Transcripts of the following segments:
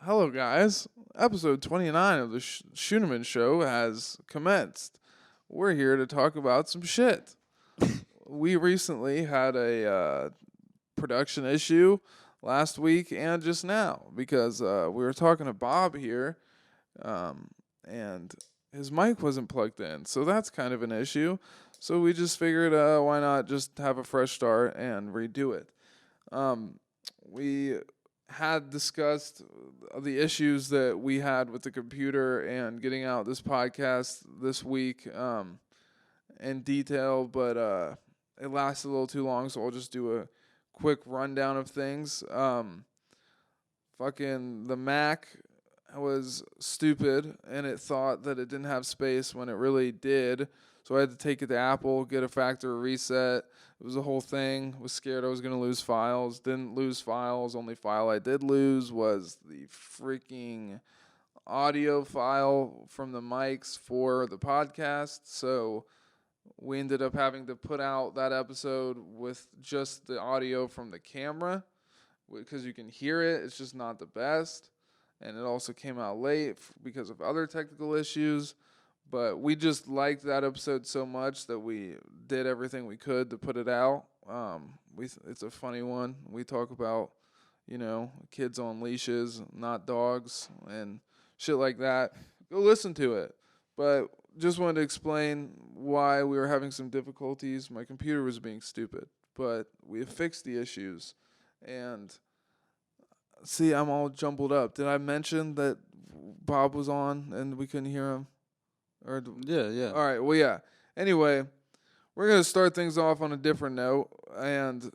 Hello, guys. Episode 29 of the Scheuneman Show has commenced. We're here to talk about some shit. We recently had a production issue last week and just now because we were talking to Bob here and his mic wasn't plugged in. So that's kind of an issue. So we just figured why not just have a fresh start and redo it. We had discussed the issues that we had with the computer and getting out this podcast this week in detail, but it lasted a little too long, so I'll just do a quick rundown of things. Fucking the Mac was stupid, and it thought that it didn't have space when it really did. So I had to take it to Apple, get a factory reset. It was a whole thing. Was scared I was going to lose files. Didn't lose files. Only file I did lose was the freaking audio file from the mics for the podcast. So we ended up having to put out that episode with just the audio from the camera because you can hear it. It's just not the best. And it also came out late because of other technical issues. But we just liked that episode so much that we did everything we could to put it out. It's a funny one. We talk about, kids on leashes, not dogs, and shit like that. Go listen to it. But just wanted to explain why we were having some difficulties. My computer was being stupid, but we have fixed the issues. And see, I'm all jumbled up. Did I mention that Bob was on and we couldn't hear him? Yeah. All right, well, yeah. Anyway, we're going to start things off on a different note and,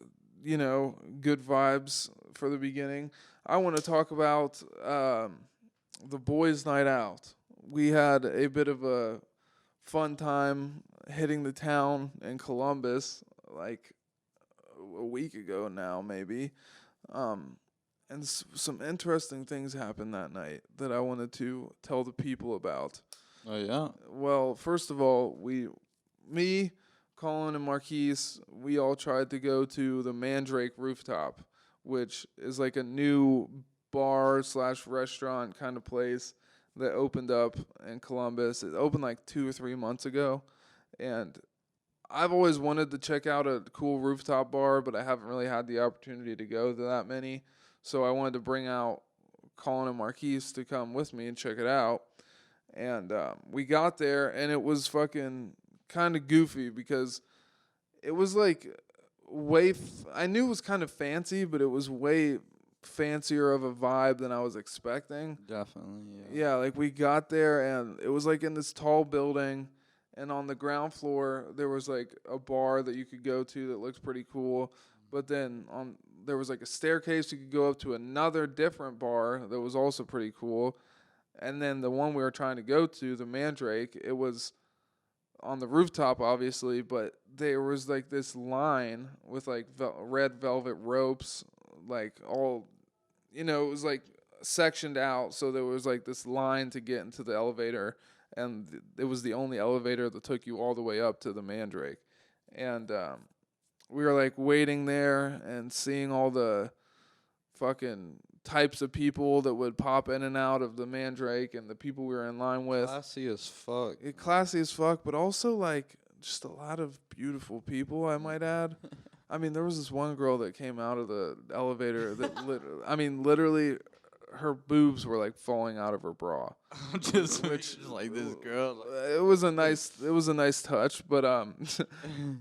good vibes for the beginning. I want to talk about the boys' night out. We had a bit of a fun time hitting the town in Columbus, like a week ago now, maybe. And some interesting things happened that night that I wanted to tell the people about. Oh, yeah? Well, first of all, me, Colin, and Marquise, we all tried to go to the Mandrake rooftop, which is like a new bar/restaurant kind of place that opened up in Columbus. It opened like 2 or 3 months ago, and I've always wanted to check out a cool rooftop bar, but I haven't really had the opportunity to go to that many. So I wanted to bring out Colin and Marquise to come with me and check it out. And we got there, and it was fucking kind of goofy because it was like I knew it was kind of fancy, but it was way fancier of a vibe than I was expecting. Definitely, Yeah, like we got there, and it was like in this tall building, and on the ground floor, there was like a bar that you could go to that looks pretty cool. But then there was like a staircase you could go up to another different bar that was also pretty cool. And then the one we were trying to go to, the Mandrake, it was on the rooftop, obviously, but there was like this line with like red velvet ropes, like all, it was like sectioned out. So there was like this line to get into the elevator, and it was the only elevator that took you all the way up to the Mandrake. And we were like waiting there and seeing all the fucking types of people that would pop in and out of the Mandrake and the people we were in line with. Classy as fuck. Classy as fuck, but also like just a lot of beautiful people, I might add. I mean, there was this one girl that came out of the elevator that literally her boobs were like falling out of her bra. just like this girl. It was a nice touch, but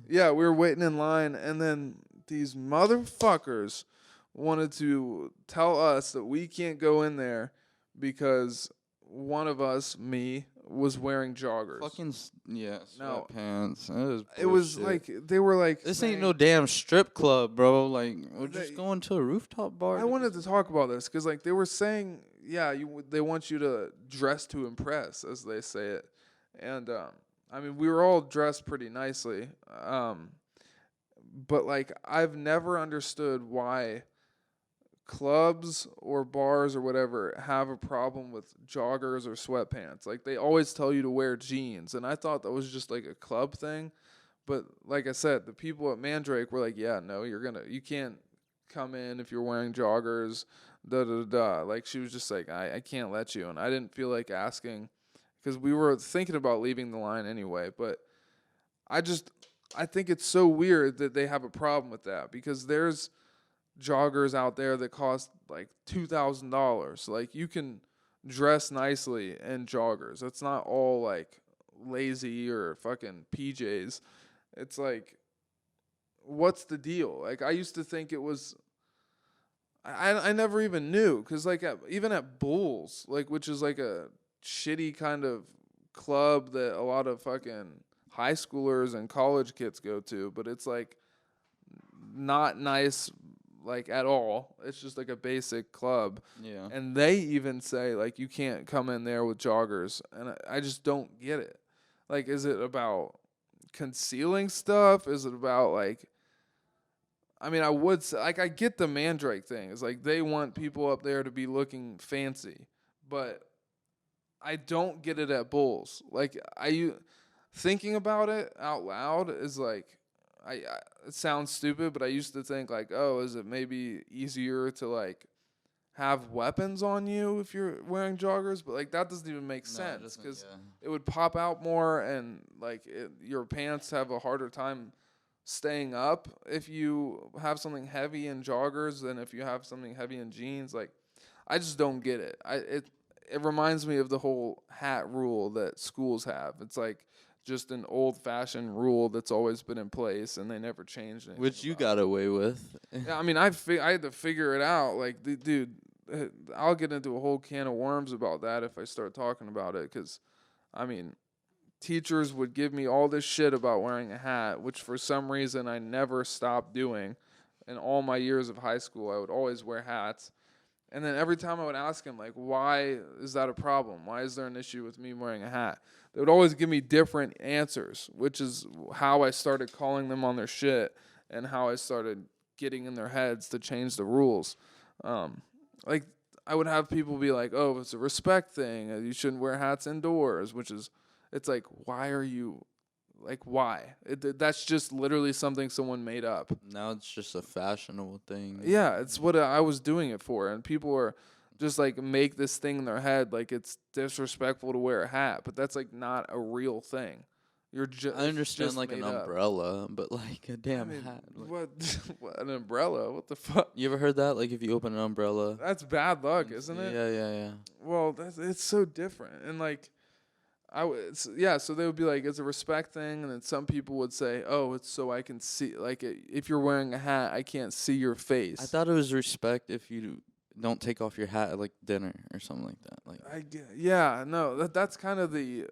yeah, we were waiting in line, and then these motherfuckers wanted to tell us that we can't go in there because one of us, me, was wearing joggers. Fucking No. sweatpants. It was like they were like this saying, ain't no damn strip club, bro. Like we're just going to a rooftop bar. I wanted to talk about this because like they were saying, yeah, they want you to dress to impress, as they say it, and we were all dressed pretty nicely, but like I've never understood why clubs or bars or whatever have a problem with joggers or sweatpants. Like they always tell you to wear jeans, and I thought that was just like a club thing. But like I said, the people at Mandrake were like, yeah, no, you can't come in if you're wearing joggers. da da da. Like she was just like, I can't let you, and I didn't feel like asking because we were thinking about leaving the line anyway. But I just I think it's so weird that they have a problem with that because there's joggers out there that cost like $2,000. Like you can dress nicely in joggers. It's not all like lazy or fucking PJs. It's like, what's the deal? Like I used to think it was. I never even knew because like even at Bulls, like which is like a shitty kind of club that a lot of fucking high schoolers and college kids go to, but it's like not nice like at all. It's just like a basic club. Yeah. And they even say like you can't come in there with joggers, and I just don't get it. Like is it about concealing stuff? Is it about like I mean, I would say, like I get the Mandrake thing. It's like they want people up there to be looking fancy, but I don't get it at Bulls. Like thinking about it out loud is like I it sounds stupid, but I used to think like, oh, is it maybe easier to like have weapons on you if you're wearing joggers? But like that doesn't even make sense because it would pop out more, and like your pants have a harder time staying up if you have something heavy in joggers than if you have something heavy in jeans. Like I just don't get it. It reminds me of the whole hat rule that schools have. It's like just an old-fashioned rule that's always been in place, and they never changed anything. Which you got away with. Yeah, I mean, I had to figure it out. Like, dude, I'll get into a whole can of worms about that if I start talking about it. Because, I mean, teachers would give me all this shit about wearing a hat, which for some reason I never stopped doing. In all my years of high school, I would always wear hats. And then every time I would ask him, like, why is that a problem? Why is there an issue with me wearing a hat? They would always give me different answers, which is how I started calling them on their shit and how I started getting in their heads to change the rules. Like, I would have people be like, oh, it's a respect thing. You shouldn't wear hats indoors, which is, it's like, why are you, like, why? That's just literally something someone made up. Now it's just a fashionable thing. Yeah, it's what I was doing it for. And people are just like make this thing in their head like it's disrespectful to wear a hat, but that's like not a real thing. You're just I understand just like an made up. umbrella, but like a damn I mean, hat. Like, what an umbrella? What the fuck? you ever heard that? Like if you open an umbrella. That's bad luck, isn't it? Yeah. Well, it's so different. And like so they would be like, it's a respect thing, and then some people would say, oh, it's so I can see, like, if you're wearing a hat, I can't see your face. I thought it was respect if you don't take off your hat at like dinner or something like that. Like, that's kind of the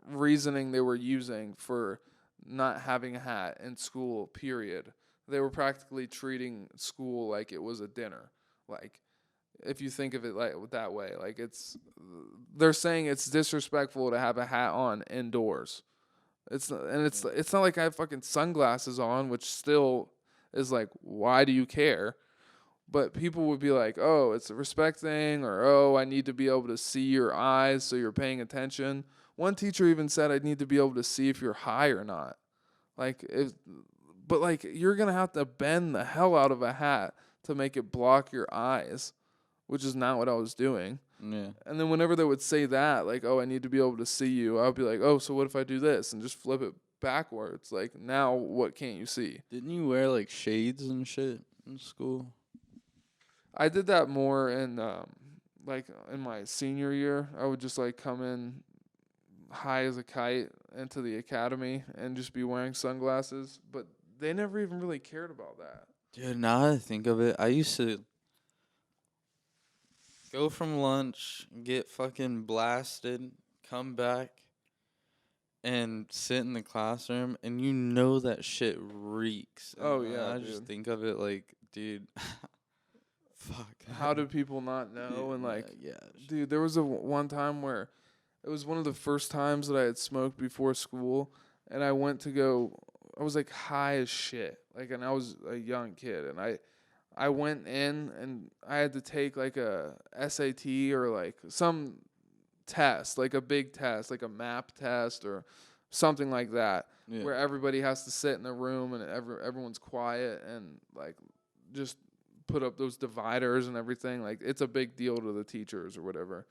reasoning they were using for not having a hat in school. Period. They were practically treating school like it was a dinner, like. If you think of it like that way, like they're saying it's disrespectful to have a hat on indoors. It's not like I have fucking sunglasses on, which still is like, why do you care? But people would be like, oh, it's a respect thing, or oh, I need to be able to see your eyes so you're paying attention. One teacher even said I need to be able to see if you're high or not. But like you're gonna have to bend the hell out of a hat to make it block your eyes, which is not what I was doing. yeah. And then whenever they would say that, like, oh, I need to be able to see you, I would be like, oh, so what if I do this? And just flip it backwards. Like, now what can't you see? Didn't you wear like shades and shit in school? I did that more in, like, in my senior year. I would just, like, come in high as a kite into the academy and just be wearing sunglasses. But they never even really cared about that. Dude, now that I think of it, I used to go from lunch, get fucking blasted, come back, and sit in the classroom, and you know that shit reeks. And Oh, yeah, I dude. just think of it like, dude, fuck. How do people not know? Yeah, And, like, yeah. dude, there was one time where it was one of the first times that I had smoked before school, and I went to go, I was, like, high as shit. Like, and I was a young kid, and I went in and I had to take like a SAT or like some test, like a big test, like a map test or something like that, where everybody has to sit in a room and everyone's quiet and like just put up those dividers and everything. Like, it's a big deal to the teachers or whatever.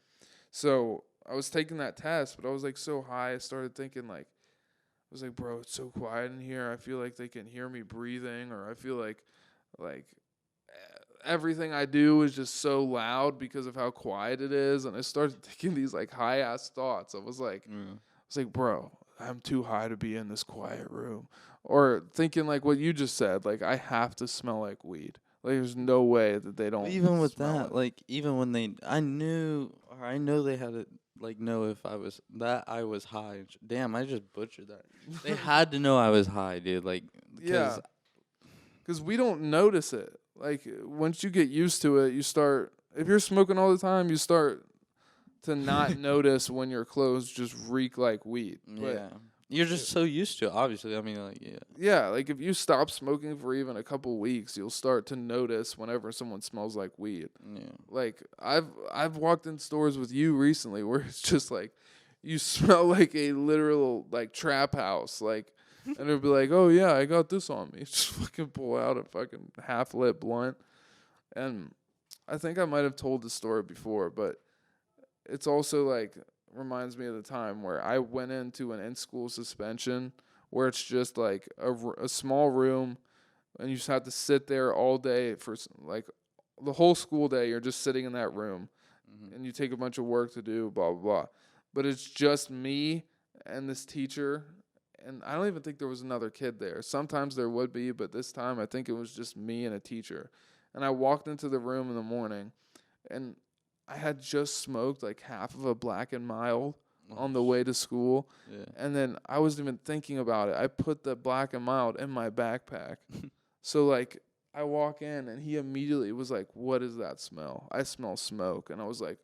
So I was taking that test, but I was like so high. I started thinking like, I was like, bro, it's so quiet in here. I feel like they can hear me breathing, or I feel like everything I do is just so loud because of how quiet it is. And I started thinking these like high ass thoughts. I was like, bro, I'm too high to be in this quiet room. Or thinking like what you just said, like I have to smell like weed. Like there's no way that they don't Even with smell that, it. like even when I knew, or I know they had to like know if I was high. Damn, I just butchered that. They had to know I was high, dude. Like, Yeah, because because we don't notice it. Like once you get used to it, you start. If you're smoking all the time, you start to not notice when your clothes just reek like weed. But yeah, you're just so used to it. Obviously, I mean, like, yeah, yeah, like if you stop smoking for even a couple weeks, you'll start to notice whenever someone smells like weed. yeah. Like I've walked in stores with you recently where it's just like you smell like a literal like trap house, like, and it'll be like, oh yeah, I got this on me. Just fucking pull out a fucking half lit blunt, and I think I might have told the story before, but it's also like reminds me of the time where I went into an in-school suspension where it's just like a small room and you just have to sit there all day for like the whole school day. You're just sitting in that room and you take a bunch of work to do, blah, blah, blah. But it's just me and this teacher. And I don't even think there was another kid there. Sometimes there would be, but this time I think it was just me and a teacher. And I walked into the room in the morning and I had just smoked like half of a Black and Mild on the way to school. Yeah. And then I wasn't even thinking about it. I put the Black and Mild in my backpack. So like I walk in and he immediately was like, "What is that smell?" I smell smoke. And I was like,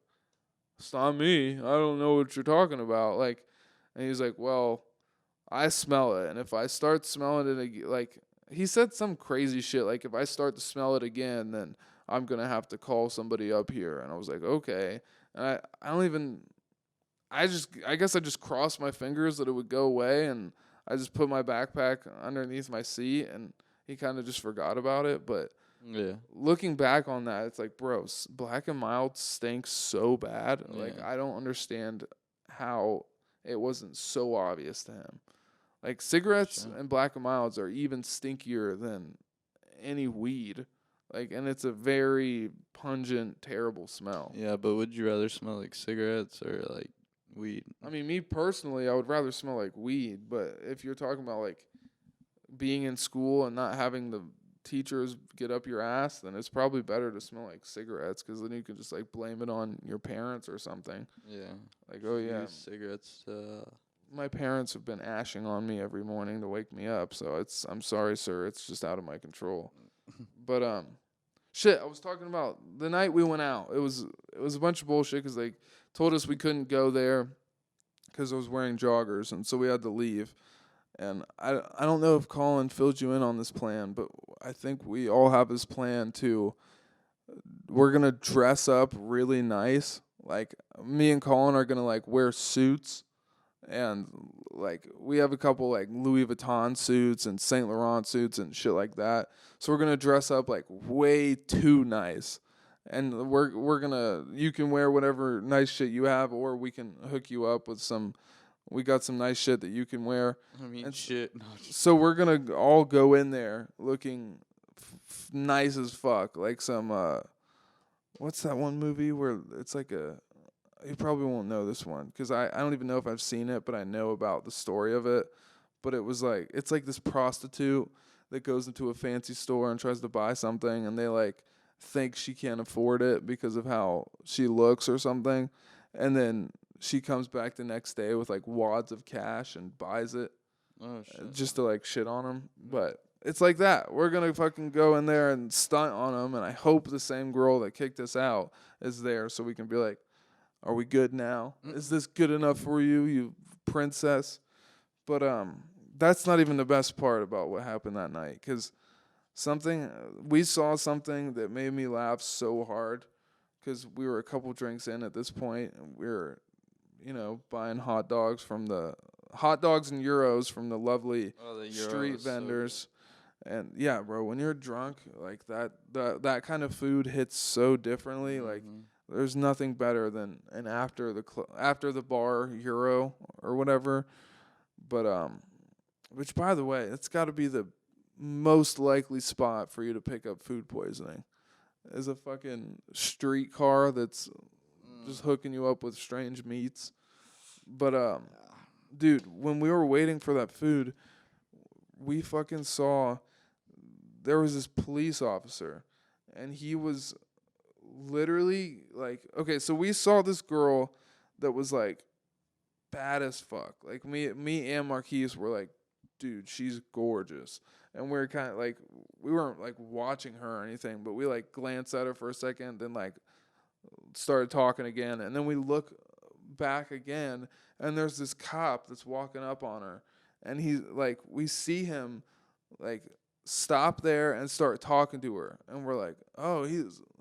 "It's not me. I don't know what you're talking about." Like, and he was like, "Well, I smell it. And if I start smelling it like he said some crazy shit like if I start to smell it again, then I'm going to have to call somebody up here." And I was like, "Okay." And I don't even I guess I just crossed my fingers that it would go away, and I just put my backpack underneath my seat, and he kind of just forgot about it. But Yeah. looking back on that, it's like, bro, Black and Mild stinks so bad. Like, Yeah. I don't understand how it wasn't so obvious to him. Like, cigarettes Sure. and Black and Milds are even stinkier than any weed. Like, and it's a very pungent, terrible smell. Yeah, but would you rather smell like cigarettes or like weed? I mean, me personally, I would rather smell like weed. But if you're talking about like being in school and not having the teachers get up your ass, then it's probably better to smell like cigarettes because then you can just like blame it on your parents or something. Yeah. Like, oh yeah, Use cigarettes. my parents have been ashing on me every morning to wake me up, so I'm sorry, sir, it's just out of my control. But shit, I was talking about the night we went out. It was a bunch of bullshit because they told us we couldn't go there because I was wearing joggers, and so we had to leave. And I don't know if Colin filled you in on this plan, but I think we all have this plan too. We're gonna dress up really nice. Like me and Colin are gonna like wear suits, and like we have a couple like Louis Vuitton suits and Saint Laurent suits and shit like that. So we're gonna dress up like way too nice. And we're gonna you can wear whatever nice shit you have, or we can hook you up with some. We got some nice shit that you can wear. I mean, And shit. No, so we're gonna all go in there looking nice as fuck, like some what's that one movie where it's like a you probably won't know this one because I don't even know if I've seen it, but I know about the story of it. But it was like it's like this prostitute that goes into a fancy store and tries to buy something, and they like think she can't afford it because of how she looks or something, and then she comes back the next day with like wads of cash and buys it oh shit. just to like shit on them. But it's like that. We're gonna fucking go in there and stunt on them, and I hope the same girl that kicked us out is there so we can be like, "Are we good now? Is this good enough for you, you princess?" But that's not even the best part about what happened that night, because we saw something that made me laugh so hard, because we were a couple drinks in at this point, and we were, buying hot dogs and euros from the lovely Oh, the Euro street was so vendors. And yeah, bro, when you're drunk, like that kind of food hits so differently. Like there's nothing better than an after the bar euro or whatever. But which by the way, it's got to be the most likely spot for you to pick up food poisoning. Is a fucking street car that's just hooking you up with strange meats. But dude, when we were waiting for that food, we fucking saw there was this police officer, and he was literally like, okay, so we saw this girl that was like bad as fuck. Like me and Marquise were like, dude, she's gorgeous. And we are kind of like, we weren't like watching her or anything, but we like glanced at her for a second, then like started talking again, and then we look back again, and there's this cop that's walking up on her, and he's like, we see him like stop there and start talking to her, and we're like, oh,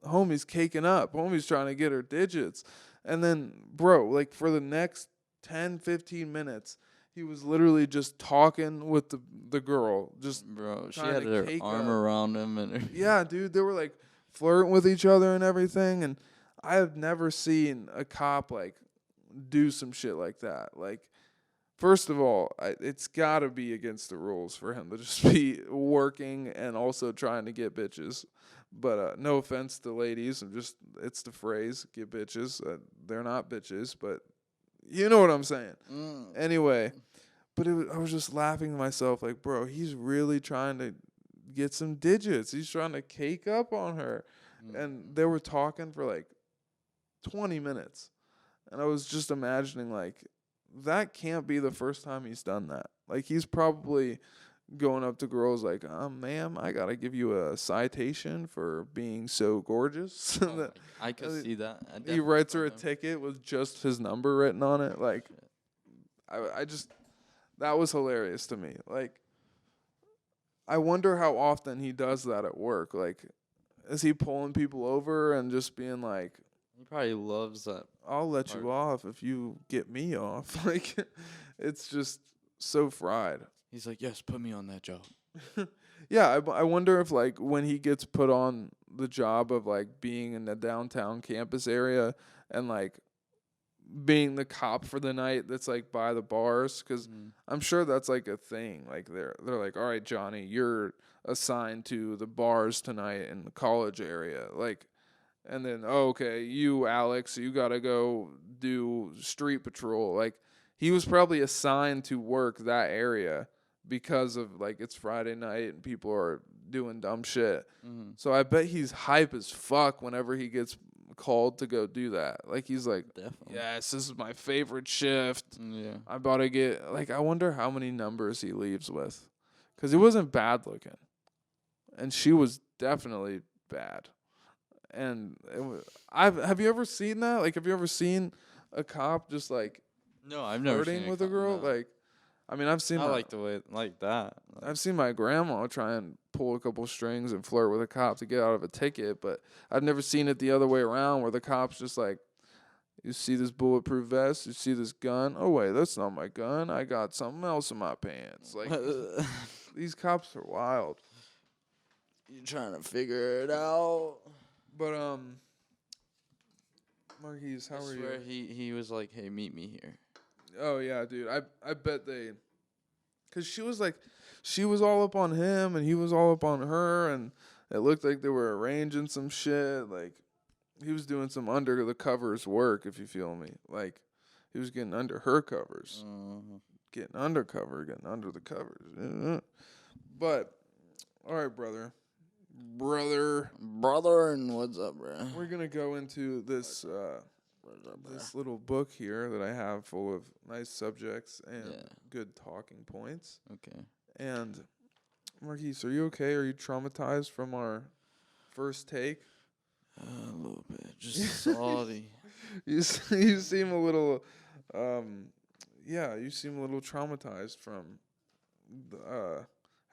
homie's caking up, homie's trying to get her digits. And then, bro, like for the next 10-15 minutes, he was literally just talking with the girl, just Bro, she trying had to her cake arm up. around him and Yeah, dude, they were like flirting with each other and everything, and I have never seen a cop like do some shit like that. Like, first of all, it's got to be against the rules for him to just be working and also trying to get bitches. But no offense to ladies, it's the phrase, get bitches. They're not bitches, but you know what I'm saying. Anyway, but I was just laughing to myself like, bro, he's really trying to get some digits. He's trying to cake up on her. And they were talking for like 20 minutes. And I was just imagining like, that can't be the first time he's done that. Like he's probably going up to girls like, ma'am, I gotta give you a citation for being so gorgeous. I could see that. He writes her a ticket with just his number written on it. Like, I just, that was hilarious to me. Like, I wonder how often he does that at work. Like, is he pulling people over and just being like, he probably loves that. I'll let you off if you get me off. Like, it's just so fried. He's like, yes, put me on that job. Yeah, I wonder if, like, when he gets put on the job of, like, being in the downtown campus area and, like, being the cop for the night that's, like, by the bars, because I'm sure that's, like, a thing. Like, they're like, all right, Johnny, you're assigned to the bars tonight in the college area. Like, and then, oh, okay, you, Alex, you got to go do street patrol. Like, he was probably assigned to work that area because of, like, it's Friday night and people are doing dumb shit. So I bet he's hype as fuck whenever he gets called to go do that. Like, he's like, definitely, yes, this is my favorite shift. Yeah. I'm about to get, like, I wonder how many numbers he leaves with. Because he wasn't bad looking. And she was definitely bad. And have you ever seen that? Like, have you ever seen a cop just, like, no, I've never seen flirting with a girl? No. Like, I mean, I've seen I like the way like that. Like, I've seen my grandma try and pull a couple strings and flirt with a cop to get out of a ticket, but I've never seen it the other way around where the cop's just like, you see this bulletproof vest? You see this gun? Oh, wait, that's not my gun. I got something else in my pants. Like, these cops are wild. you trying to figure it out. But, Marquise, how are you? I swear he was like, hey, meet me here. Oh, yeah, dude. I bet they... Because she was all up on him, and he was all up on her, and it looked like they were arranging some shit. Like, he was doing some under the covers work, if you feel me. Like, he was getting under her covers. Getting undercover, getting under the covers. But, all right, brother, and what's up, bro? we're going to go into this... this little book here that I have full of nice subjects and good talking points. Okay. And Marquise, are you okay? Are you traumatized from our first take? A little bit, just salty. You seem a little, you seem a little traumatized from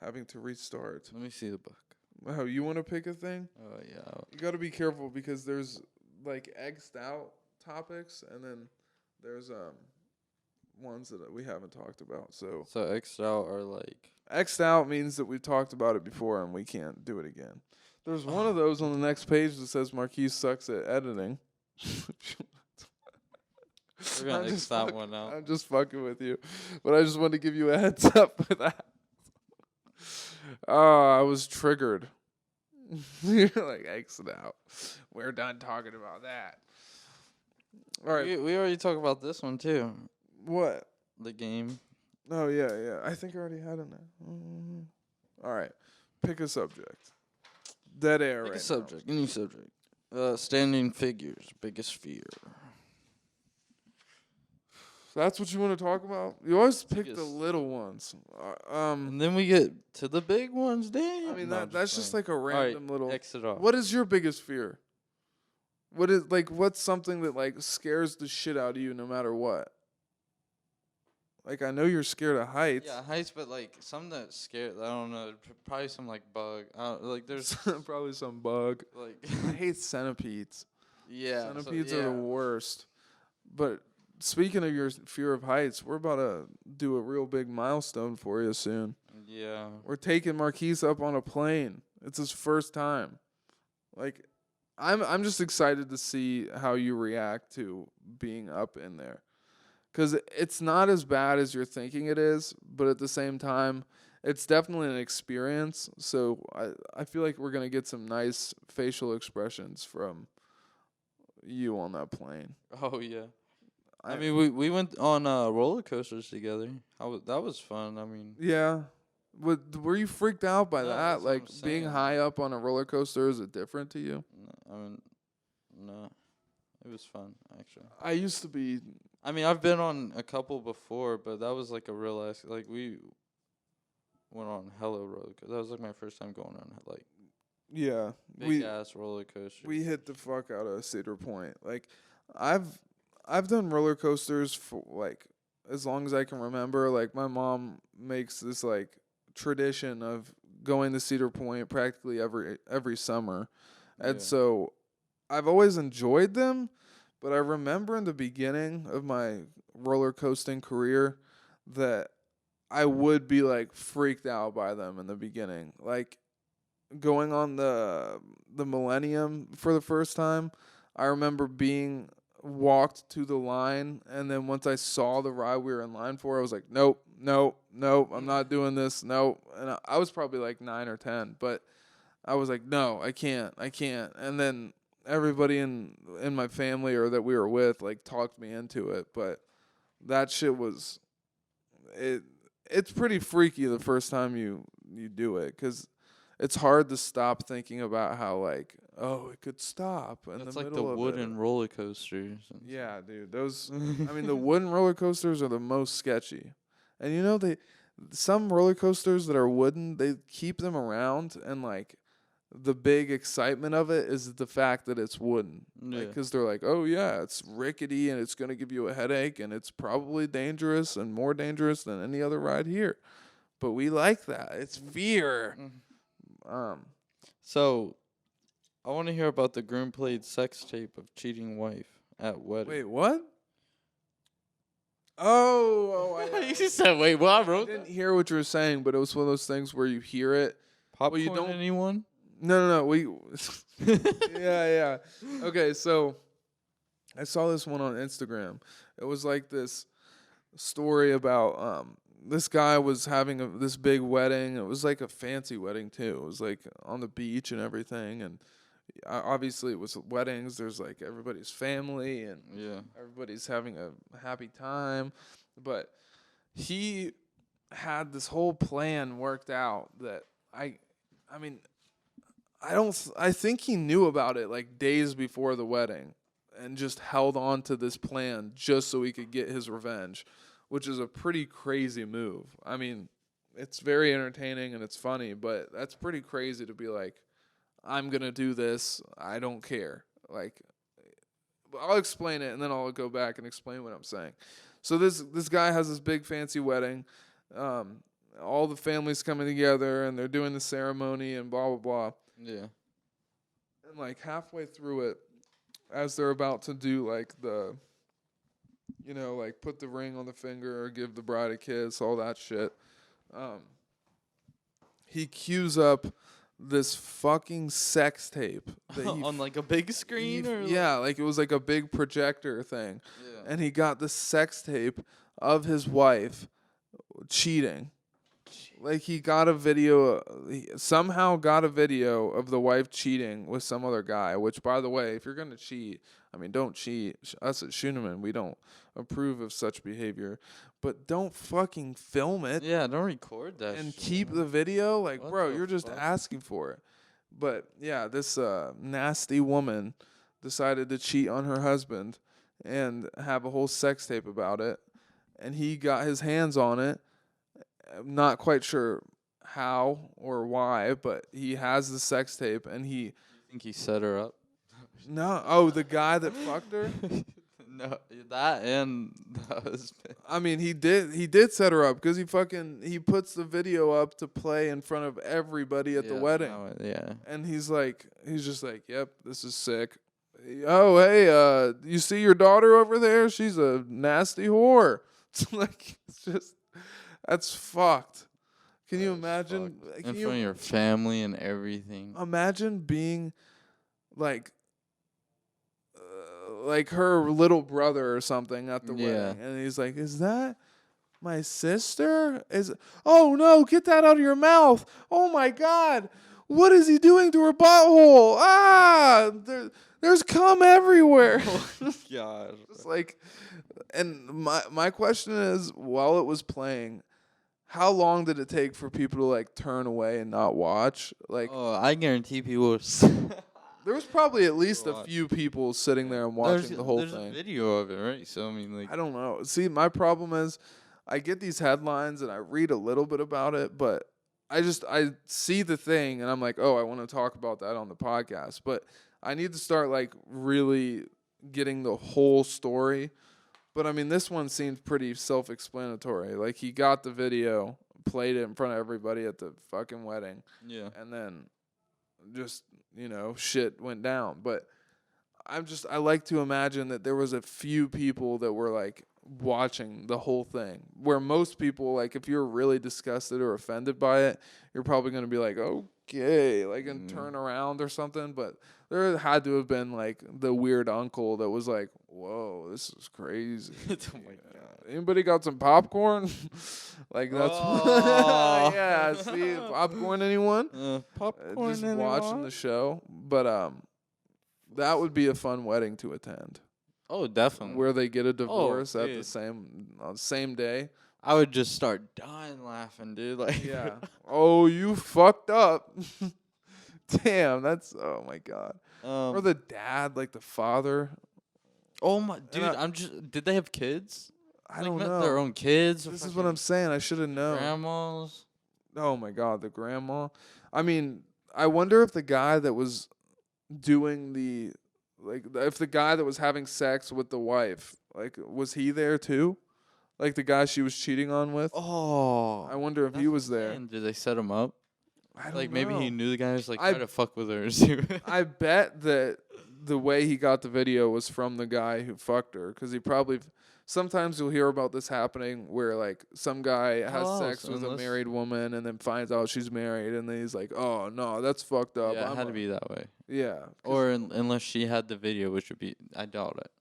having to restart. Let me see the book. Oh, you want to pick a thing? Oh yeah. You got to be careful because there's like X'd out topics, and then there's ones that we haven't talked about. So So X'd out are like. X'd out means that we've talked about it before and we can't do it again. There's one of those on the next page that says Marquise sucks at editing. We're gonna X that one out. I'm just fucking with you, but I just wanted to give you a heads up for that. I was triggered. You're like, exit out. We're done talking about that. All right. We already talked about this one too. What? The game. Oh, yeah. I think I already had it now. All right. Pick a subject. Dead air Pick right a subject. Any subject. Standing figures. Biggest fear. That's what you want to talk about? You always pick the Biggest. little ones. And then we get to the big ones, damn. I mean, No, that's just like a random little... Exit off. What is your biggest fear? What's something that, like, scares the shit out of you no matter what? Like, I know you're scared of heights. Yeah, heights, but like some that scare. I don't know. Probably some like bug. Like there's Probably some bug. like. I hate centipedes. Yeah. Centipedes are the worst. But speaking of your fear of heights, we're about to do a real big milestone for you soon. Yeah. We're taking Marquise up on a plane. It's his first time. Like, I'm just excited to see how you react to being up in there. Because it's not as bad as you're thinking it is, but at the same time, it's definitely an experience. So I feel like we're going to get some nice facial expressions from you on that plane. Oh yeah. I mean, we went on roller coasters together. That was fun. I mean. Yeah. Were you freaked out by No, that? that's what Like, I'm being saying. high up on a roller coaster, is it different to you? I mean, no. It was fun actually. I used to be... I mean, I've been on a couple before, but that was like a real like we went on Hello Road. That was like my first time going on like Yeah. big ass roller coaster. We hit the fuck out of Cedar Point. Like, I've done roller coasters for like as long as I can remember. Like, my mom makes this like tradition of going to Cedar Point practically every summer, and so I've always enjoyed them. But I remember in the beginning of my roller coasting career that I would be like freaked out by them in the beginning. Like, going on the Millennium for the first time, I remember being walked to the line, and then once I saw the ride we were in line for, I was like, nope, I'm not doing this, nope. And I was probably like 9 or 10, but I was like, no, I can't. And then everybody in my family or that we were with like talked me into it, but that shit was it's pretty freaky the first time you do it, because it's hard to stop thinking about how like, oh, it could stop in That's the like middle the of wooden it. roller coasters. Yeah, dude, those I mean, the wooden roller coasters are the most sketchy. And you know, some roller coasters that are wooden, they keep them around, and like the big excitement of it is the fact that it's wooden. Yeah. Because they're like, oh, yeah, it's rickety and it's going to give you a headache and it's probably dangerous and more dangerous than any other ride here. But we like that. It's fear. So, I want to hear about the groom played sex tape of cheating wife at wedding. Wait, what? Oh, You said, wait, what? I I wrote didn't hear what you were saying, but it was one of those things where you hear it. Popcorn you don't- anyone? No. Yeah. Okay, so I saw this one on Instagram. It was like this story about this guy was having this big wedding. It was like a fancy wedding too. It was like on the beach and everything. And obviously it was weddings. There's like everybody's family and everybody's having a happy time. But he had this whole plan worked out that I mean, I think he knew about it like days before the wedding and just held on to this plan just so he could get his revenge, which is a pretty crazy move. I mean, it's very entertaining and it's funny, but that's pretty crazy to be like, I'm going to do this. I don't care. Like, I'll explain it and then I'll go back and explain what I'm saying. So this guy has this big fancy wedding. All the family's coming together and they're doing the ceremony and blah, blah, blah. Yeah. And like halfway through it, as they're about to do like the You know, like put the ring on the finger or give the bride a kiss, all that shit. Um, he cues up this fucking sex tape that he On like a big screen or yeah, like it was like a big projector thing, yeah. and he got the sex tape of his wife cheating. Like he got a video, he somehow got a video of the wife cheating with some other guy. Which, by the way, if you're gonna cheat, I mean, don't cheat. Us at Scheuneman, we don't approve of such behavior, but don't fucking film it Yeah, don't record that and shit. keep the video. Like, What bro, the you're just fuck? asking for it. But yeah, this nasty woman decided to cheat on her husband and have a whole sex tape about it, and he got his hands on it. I'm not quite sure how or why, but he has the sex tape, and he You think he set her up? no, oh, the guy that fucked her. No, that and the husband. I mean, he did set her up because he puts the video up to play in front of everybody at the wedding, Yeah. and he's just like, yep, this is sick. Oh, hey, you see your daughter over there? She's a nasty whore. It's like, it's just, that's fucked. Can you imagine? In Can front you of your family and everything. imagine being like like her little brother or something at the Yeah. wedding, and he's like, "Is that my sister? Is oh no, get that out of your mouth! Oh my God, what is he doing to her butthole? Ah, there's cum everywhere." God. It's like, and my question is, while it was playing, how long did it take for people to like turn away and not watch? Like, Oh, I guarantee people. there was probably at least a Watch. few people sitting there and watching the whole there's thing. a video of it, right? So I mean, like, I don't know. See, my problem is I get these headlines and I read a little bit about it, but I see the thing and I'm like, "Oh, I want to talk about that on the podcast." But I need to start like really getting the whole story. But I mean, this one seems pretty self-explanatory. Like he got the video, played it in front of everybody at the fucking wedding, yeah. and then just, shit went down. But I like to imagine that there was a few people that were like watching the whole thing, where most people, like, if you're really disgusted or offended by it, you're probably going to be like, okay, like, and turn around or something. But there had to have been like the weird uncle that was like, whoa, this is crazy. Oh my God. Anybody got some popcorn? Like, that's Oh. yeah, see, popcorn, anyone? Popcorn. Just watching the show. But that would be a fun wedding to attend, Oh, definitely. where they get a divorce at the dude. same day. I would just start dying laughing, dude. Like, Yeah. Oh, you fucked up. Damn, that's, oh my God. Or the dad, like the father. oh my, dude. I- Did they have kids? I Like, don't met know. their own kids. or This is what fucking I'm saying. I should have known. grandmas. Oh my God, the grandma. I mean, I wonder if the guy that was doing if the guy that was having sex with the wife, like, was he there too? Like the guy she was cheating on with? Oh, I wonder if he was there. And did they set him up? I don't Like know. maybe he knew the guy was like I- try to fuck with her. or something. I bet that the way he got the video was from the guy who fucked her, because he probably. Sometimes you'll hear about this happening where like some guy has Oh, sex so with a unless- married woman and then finds out she's married, and then he's like, "Oh no, that's fucked up." Yeah, it had to be that way. Yeah. 'Cause Or unless she had the video, which would be, I doubt it.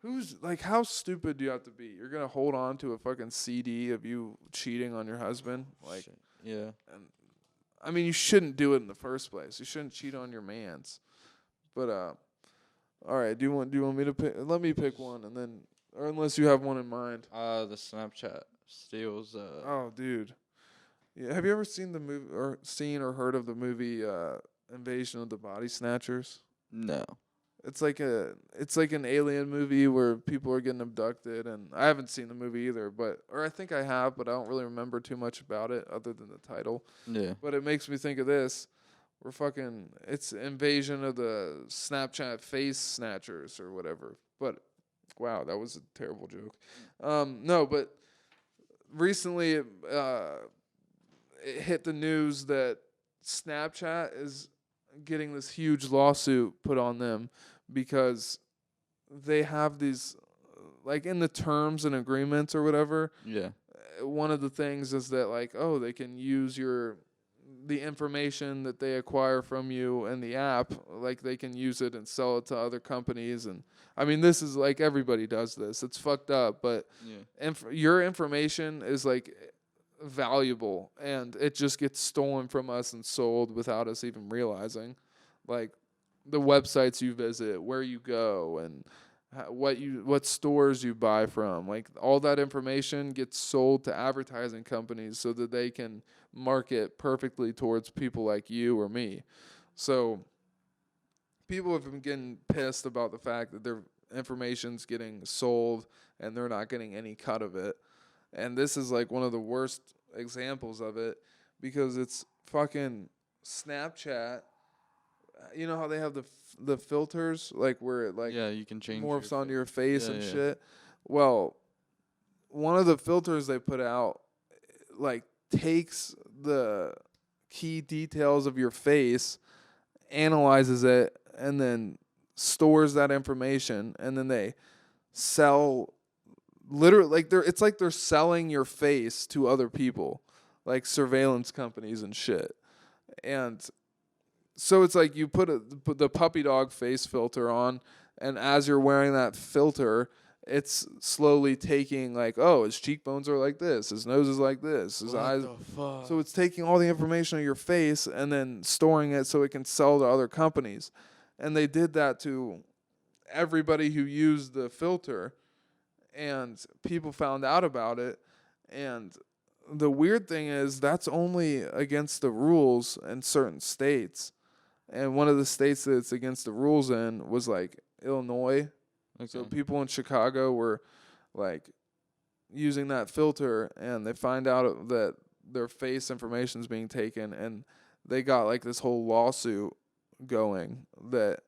who's like, how stupid do you have to be? You're gonna hold on to a fucking CD of you cheating on your husband? Like, Shit. Yeah. I mean, you shouldn't do it in the first place. You shouldn't cheat on your mans. But all right. Do you want me to pick? Let me pick one, and then, or unless you have one in mind. The Snapchat steals. Oh, dude. Yeah. Have you ever seen the movie or heard of the movie Invasion of the Body Snatchers? No. It's like an alien movie where people are getting abducted, and I haven't seen the movie either, or I think I have, but I don't really remember too much about it other than the title. Yeah. But it makes me think of this. It's Invasion of the Snapchat Face Snatchers or whatever. But wow, that was a terrible joke. No, but recently it hit the news that Snapchat is getting this huge lawsuit put on them because they have these like in the terms and agreements or whatever, Yeah. one of the things is that like, oh, they can use the information that they acquire from you in the app, like they can use it and sell it to other companies. And I mean, this is like everybody does this. It's fucked up, but Yeah. your information is like valuable, and it just gets stolen from us and sold without us even realizing. Like the websites you visit, where you go, and what stores you buy from, like all that information gets sold to advertising companies so that they can market perfectly towards people like you or me. So people have been getting pissed about the fact that their information's getting sold and they're not getting any cut of it. And this is like one of the worst examples of it, because it's fucking Snapchat. You know how they have the filters, like where it like Yeah, you can change morphs your onto your face Yeah, and yeah. shit. Well, one of the filters they put out like takes the key details of your face, analyzes it, and then stores that information, and then they sell literally it's like they're selling your face to other people, like surveillance companies and shit. And so it's like you put the puppy dog face filter on, and as you're wearing that filter, it's slowly taking like, oh, his cheekbones are like this, his nose is like this, his eyes. What the fuck? So it's taking all the information of your face and then storing it so it can sell to other companies. And they did that to everybody who used the filter, and people found out about it. And the weird thing is that's only against the rules in certain states. And one of the states that it's against the rules in was like Illinois. Okay. So people in Chicago were like using that filter, and they find out that their face information is being taken, and they got like this whole lawsuit going that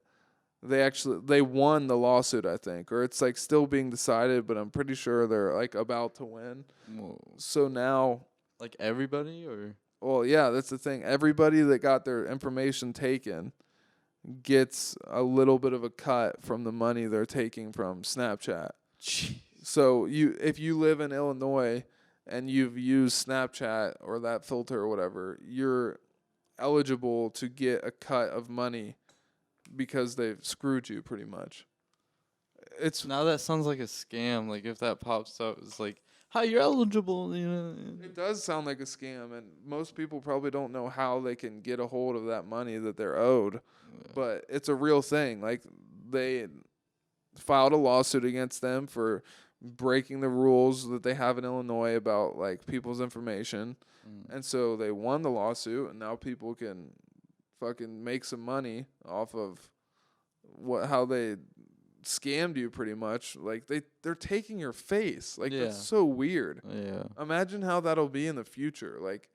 they won the lawsuit, I think, or it's like still being decided, but I'm pretty sure they're like about to win. Whoa. So now, Like everybody, or well, yeah, that's the thing. Everybody that got their information taken gets a little bit of a cut from the money they're taking from Snapchat. So if you live in Illinois and you've used Snapchat or that filter or whatever, you're eligible to get a cut of money because they've screwed you pretty much. It's now that sounds like a scam. Like if that pops up, it's like, "Hi, you're eligible." You know. It does sound like a scam, and most people probably don't know how they can get a hold of that money that they're owed. But it's a real thing. Like they filed a lawsuit against them for breaking the rules that they have in Illinois about like people's information. And so they won the lawsuit, and now people can fucking make some money off of how they scammed you pretty much. Like they're taking your face. Like Yeah. that's so weird. Yeah. Imagine how that'll be in the future. Like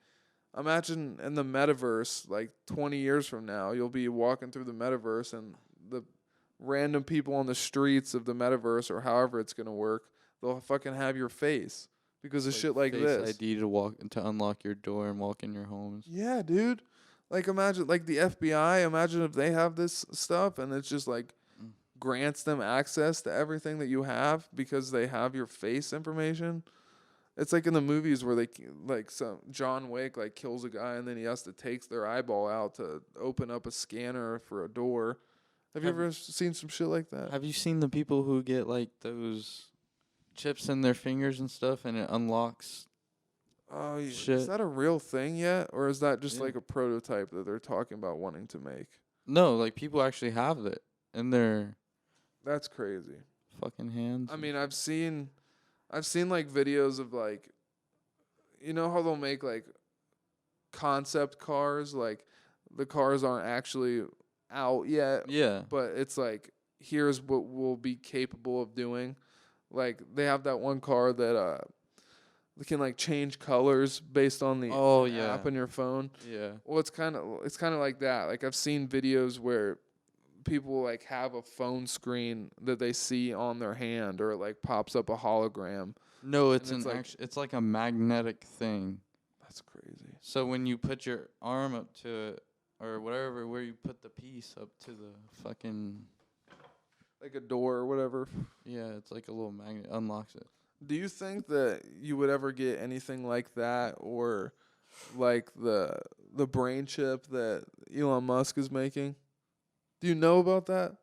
imagine in the metaverse, like 20 years from now, you'll be walking through the metaverse, and the random people on the streets of the metaverse or however it's going to work, they'll fucking have your face because of shit like Face this. ID to unlock your door and walk in your homes. Yeah, dude. Like imagine like the FBI, imagine if they have this stuff and it's just like grants them access to everything that you have because they have your face information. It's like in the movies where they like some John Wick like kills a guy and then he has to take their eyeball out to open up a scanner for a door. Have you ever seen some shit like that? Have you seen the people who get like those chips in their fingers and stuff, and it unlocks? Oh, Shit. is that a real thing yet, or is that just Yeah. like a prototype that they're talking about wanting to make? No, like people actually have it in their That's crazy. fucking hands. I mean, I've seen like videos of like, you know how they'll make like concept cars, like the cars aren't actually out yet, yeah. but it's like here's what we'll be capable of doing. Like they have that one car that they can like change colors based on the Oh, yeah. app on your phone. Yeah. Well, it's kind of like that. Like I've seen videos where people like have a phone screen that they see on their hand, or it like pops up a hologram. No, it's it's like- it's like a magnetic thing. That's crazy. So when you put your arm up to it, or whatever, where you put the piece up to the fucking like a door or whatever. Yeah, it's like a little magnet unlocks it. Do you think that you would ever get anything like that, or like the brain chip that Elon Musk is making? Do you know about that?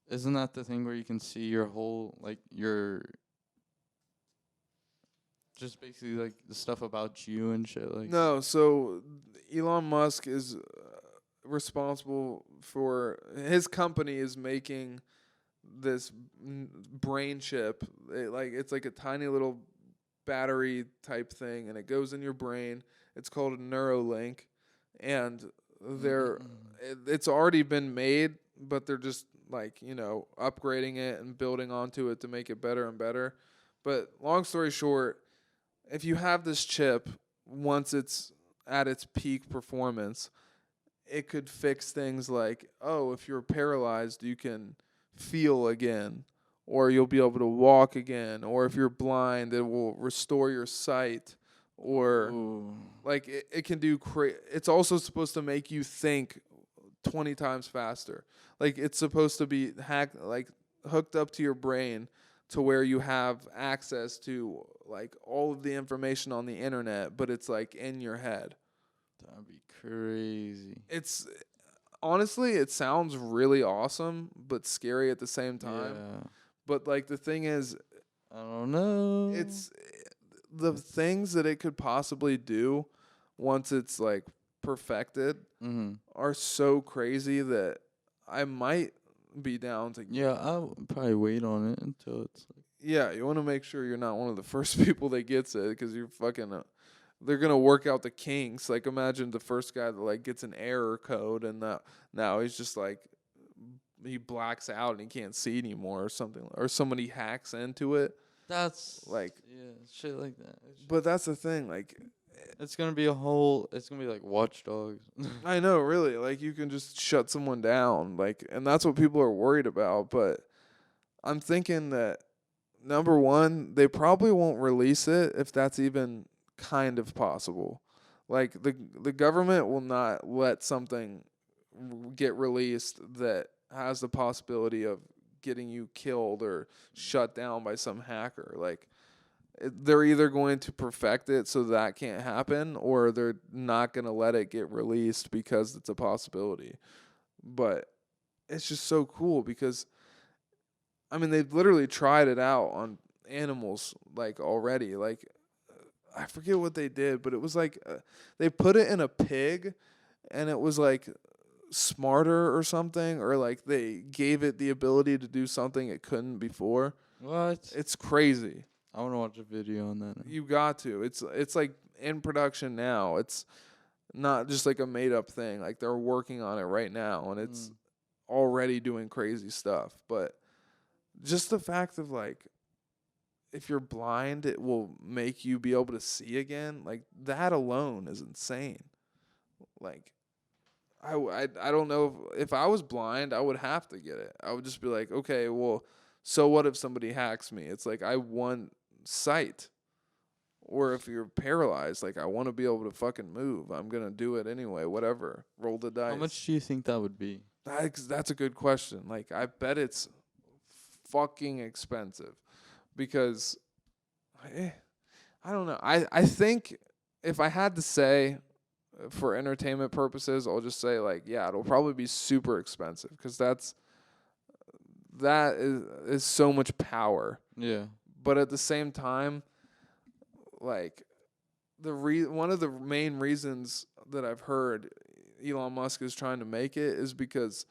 Isn't that the thing where you can see your whole like your just basically like the stuff about you and shit like No, so Elon Musk is responsible for his company is making this brain chip. It's like a tiny little battery type thing, and it goes in your brain. It's called a Neurolink, and they're it's already been made, but they're just like upgrading it and building onto it to make it better and better. But long story short, if you have this chip, once it's at its peak performance, it could fix things like, oh, if you're paralyzed, you can feel again, or you'll be able to walk again, or if you're blind, it will restore your sight, or Ooh. like it can do. It's also supposed to make you think 20 times faster. Like it's supposed to be hooked up to your brain to where you have access to like all of the information on the internet, but it's like in your head. That'd be crazy. It's honestly, it sounds really awesome, but scary at the same time. Yeah. But like the thing is, I don't know. it's the things that it could possibly do once it's like perfected are so crazy that I might be down to. Yeah, I'll probably wait on it until it's like. Yeah, you want to make sure you're not one of the first people that gets it, because you're fucking. They're gonna work out the kinks. Like imagine the first guy that like gets an error code, and now he's just like he blacks out and he can't see anymore or something, or somebody hacks into it. That's like shit like that. But that's the thing, like It's gonna be like Watch Dogs. I know, really, like you can just shut someone down, like, and that's what people are worried about. But I'm thinking that number one, they probably won't release it if that's even kind of possible. Like the government will not let something get released that has the possibility of getting you killed or shut down by some hacker. Like they're either going to perfect it so that can't happen, or they're not going to let it get released because it's a possibility. But it's just so cool because I mean they've literally tried it out on animals like already. Like I forget what they did, but it was like they put it in a pig, and it was like smarter or something, or like they gave it the ability to do something it couldn't before. What? It's crazy. I want to watch a video on that. You got to. It's like in production now. It's not just like a made up thing. Like they're working on it right now, and it's already doing crazy stuff. But just the fact of like, if you're blind, it will make you be able to see again. Like that alone is insane. Like I don't know if I was blind, I would have to get it. I would just be like, okay, well, so what if somebody hacks me? It's like I want sight. Or if you're paralyzed, like I want to be able to fucking move. I'm gonna do it anyway. Whatever. Roll the dice. How much do you think that would be? That's a good question. Like I bet it's fucking expensive, because I don't know. I think if I had to say, for entertainment purposes, I'll just say like, yeah, it'll probably be super expensive, because that is so much power. Yeah. But at the same time, like one of the main reasons that I've heard Elon Musk is trying to make it is because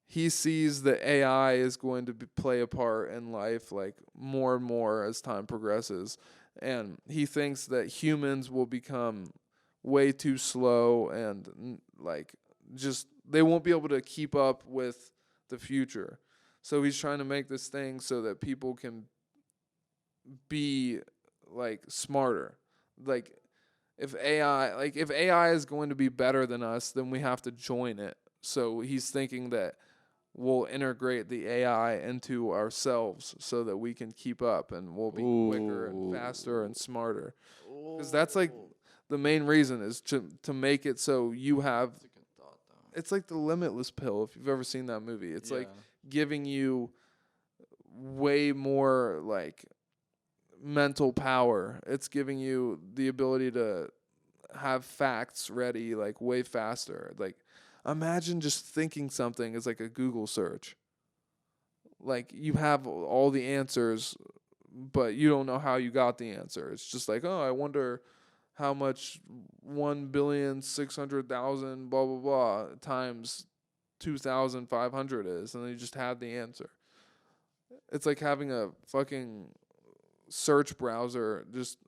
he sees that AI is going to play a part in life like more and more as time progresses, and he thinks that humans will become way too slow and like just they won't be able to keep up with the future. So he's trying to make this thing so that people can be like smarter. Like if AI is going to be better than us, then we have to join it. So he's thinking that we'll integrate the AI into ourselves so that we can keep up, and we'll be quicker and faster and smarter. Because that's like the main reason is to make it so you have. That's a good thought, though. It's like the Limitless pill. If you've ever seen that movie, it's like giving you way more like mental power. It's giving you the ability to have facts ready like way faster. Like imagine just thinking something is like a Google search. Like you have all the answers, but you don't know how you got the answer. It's just like, oh, I wonder how much 1,600,000 blah blah blah times 2,500 is, and then you just have the answer. It's like having a fucking search browser just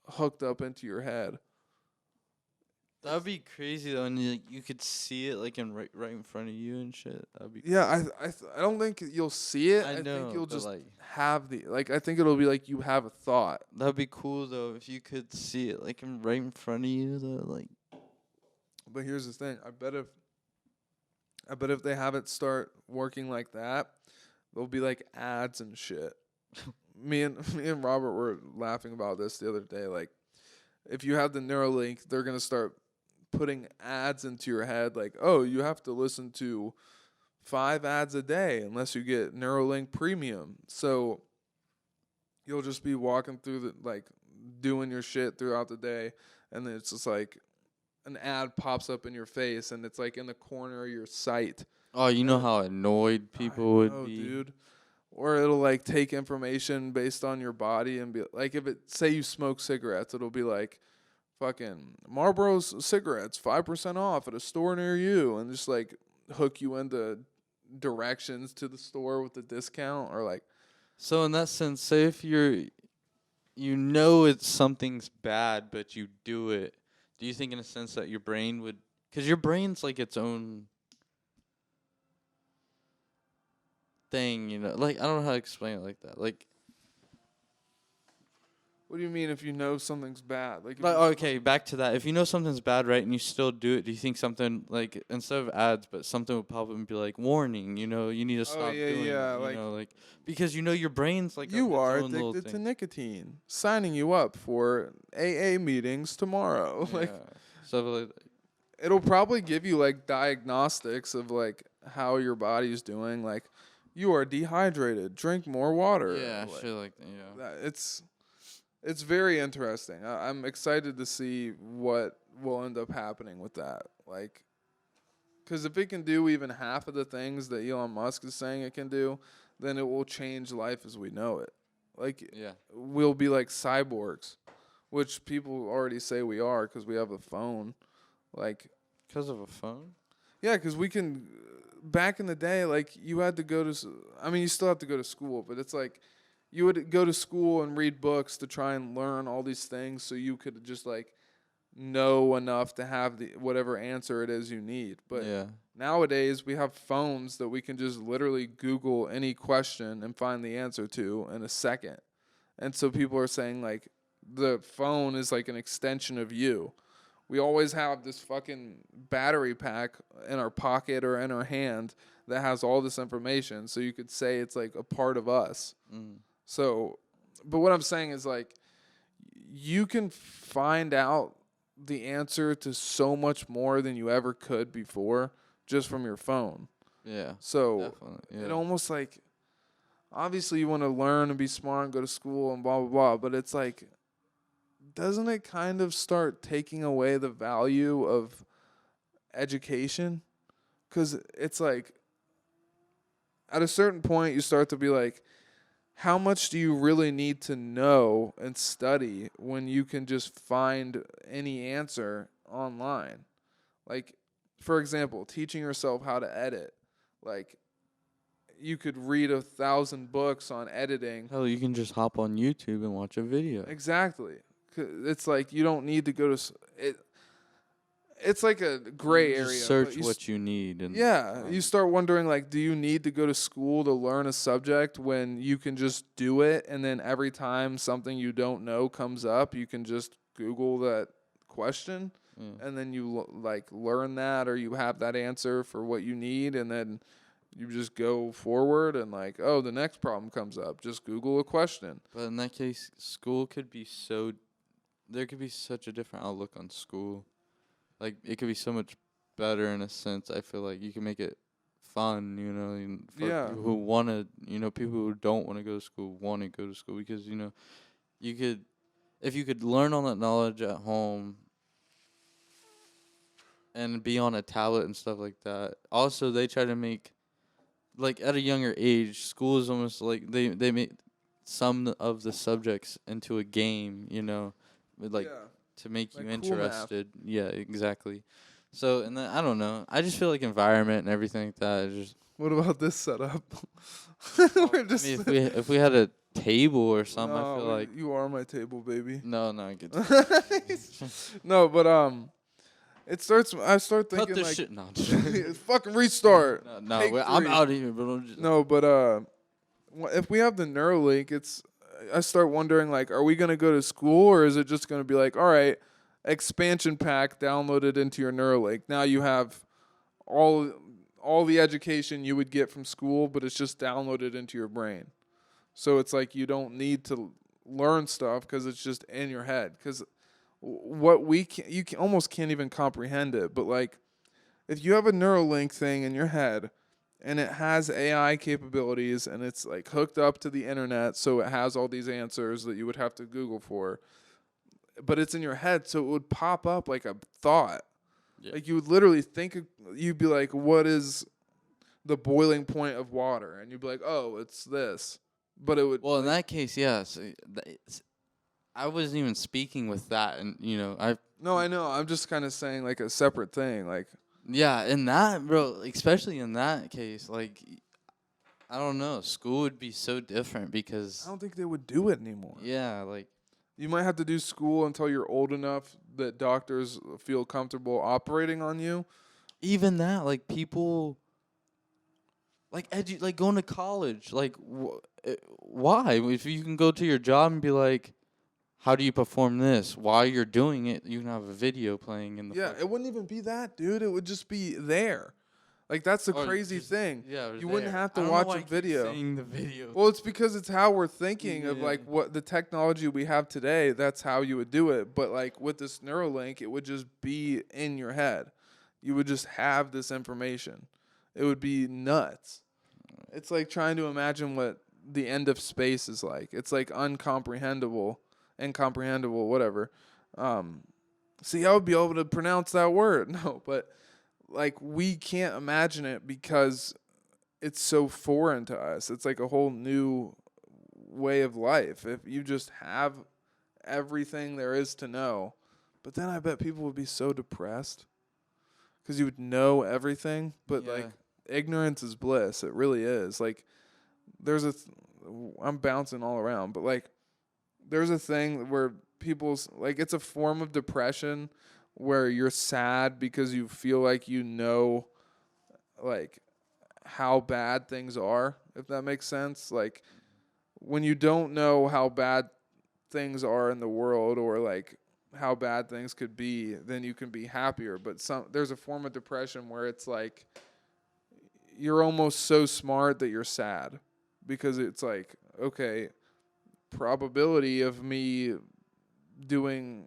hooked up into your head. That'd be crazy though, and you could see it like in right in front of you and shit. That'd be Yeah, I don't think you'll see it. I I think know, you'll but just like have the like. I think it'll be like you have a thought. that'd be cool though if you could see it like right in front of you though. Like But here's the thing. I bet if they have it start working like that, there'll be like ads and shit. Me and Robert were laughing about this the other day. Like, if you have the Neurolink, they're gonna start putting ads into your head. Like, oh, you have to listen to 5 ads a day unless you get Neurolink Premium. So you'll just be walking through the like doing your shit throughout the day, and then it's just like an ad pops up in your face, and it's like in the corner of your sight. oh, you know And how annoyed people I would know, be. dude. Or it'll like take information based on your body and be like, if it say you smoke cigarettes, it'll be like fucking Marlboro's cigarettes 5% off at a store near you, and just like hook you into directions to the store with the discount, or like So in that sense, say if you know it's something's bad, but you do it, do you think in a sense that your brain would, because your brain's like its own thing, you know? Like I don't know how to explain it like that. Like what do you mean if you know something's bad? Like, if Like you okay, back to that. If you know something's bad, right, and you still do it, do you think something like instead of ads, but something would pop up and be like, "Warning, you know, you need to stop yeah, doing yeah, it," you like know, like because you know your brain's like you its are own little addicted to thing. nicotine, signing you up for AA meetings tomorrow. Like, Yeah. So like, it'll probably give you like diagnostics of like how your body's doing. Like, you are dehydrated. Drink more water. yeah, Like, shit like that. Yeah. it's very interesting. I'm excited to see what will end up happening with that. Like, because if it can do even half of the things that Elon Musk is saying it can do, then it will change life as we know it. Like, Yeah. we'll be like cyborgs, which people already say we are because we have a phone. Like, Because of a phone. yeah, because we can. Back in the day, like you had to go to. I mean, you still have to go to school, but it's like you would go to school and read books to try and learn all these things, so you could just like know enough to have the whatever answer it is you need. But Yeah. nowadays, we have phones that we can just literally Google any question and find the answer to in a second. And so people are saying like the phone is like an extension of you. We always have this fucking battery pack in our pocket or in our hand that has all this information. So you could say it's like a part of us. Mm. So, but what I'm saying is like you can find out the answer to so much more than you ever could before just from your phone. Yeah. So Definitely. it Yeah. almost like obviously you want to learn and be smart and go to school and blah blah blah, but it's like doesn't it kind of start taking away the value of education? Cuz it's like at a certain point you start to be like how much do you really need to know and study when you can just find any answer online? Like, for example, teaching yourself how to edit. Like, you could read 1,000 books on editing. Hell, you can just hop on YouTube and watch a video. Exactly. It's like you don't need to go to it. It's like a You gray can area. just but search what you need and yeah, you start wondering like, do you need to go to school to learn a subject when you can just do it, and then every time something you don't know comes up, you can just Google that question, and then you like learn that, or you have that answer for what you need, and then you just go forward and like, oh, the next problem comes up, just Google a question. But in that case, school could be so. There could be such a different outlook on school. Like it could be so much better in a sense. I feel like you can make it fun, you know, and for Yeah. people who want to, people who don't want to go to school want to go to school because, you could, if you could learn all that knowledge at home and be on a tablet and stuff like that. Also, they try to make, like, at a younger age, school is almost like they make some of the subjects into a game, with, like, Yeah. to make you Like cool math. interested. Yeah, exactly. So, and then, I don't know. I just feel like environment and everything like that is just. What about this setup? We're just. I mean, if we had a table or something, I feel No, like. you are my table, baby. No, I get. No, but it starts. I start Cut thinking this like, shit. No, fucking restart. no, Take I'm 3. out of here, bro. No, but if we have the Neurolink, I start wondering like, are we gonna go to school or is it just gonna be like, all right, expansion pack downloaded into your Neurolink. Now you have all the education you would get from school, but it's just downloaded into your brain. So it's like you don't need to learn stuff because it's just in your head. Because what you almost can't even comprehend it. But like, if you have a Neuralink thing in your head, and it has AI capabilities, and it's like hooked up to the internet, so it has all these answers that you would have to Google for. But it's in your head, so it would pop up like a thought. Yeah. Like you would literally you'd be like, what is the boiling point of water? And you'd be like, oh, it's this. But it would. Well, in that case, yes. I wasn't even speaking with that, and No, I know. I'm just kind of saying like a separate thing. Like. Yeah, in that, bro, especially in that case, like, I don't know, school would be so different because. I don't think they would do it anymore. Yeah, like. You might have to do school until you're old enough that doctors feel comfortable operating on you. Even that, like, people. Like like going to college, like why? If you can go to your job and be like, how do you perform this? While you're doing it, you can have a video playing in the. Yeah, it wouldn't even be that, dude. It would just be there. Like that's the Or crazy just- thing. Yeah, You wouldn't there. have to I don't watch know why a I keep video. saying the video. Well, it's because it's how we're thinking of Yeah. like what the technology we have today. That's how you would do it. But like with this Neuralink, it would just be in your head. You would just have this information. It would be nuts. It's like trying to imagine what the end of space is like. It's like incomprehensible, whatever. See, I would be able to pronounce that word. No, but like we can't imagine it because it's so foreign to us. It's like a whole new way of life. If you just have everything there is to know, but then I bet people would be so depressed because you would know everything, but Yeah. like ignorance is bliss. It really is. Like there's I'm bouncing all around, but like there's a thing where people's like it's a form of depression where you're sad because you feel like you know like how bad things are, if that makes sense. Like when you don't know how bad things are in the world or like how bad things could be, then you can be happier. But there's a form of depression where it's like you're almost so smart that you're sad because it's like, okay, probability of me doing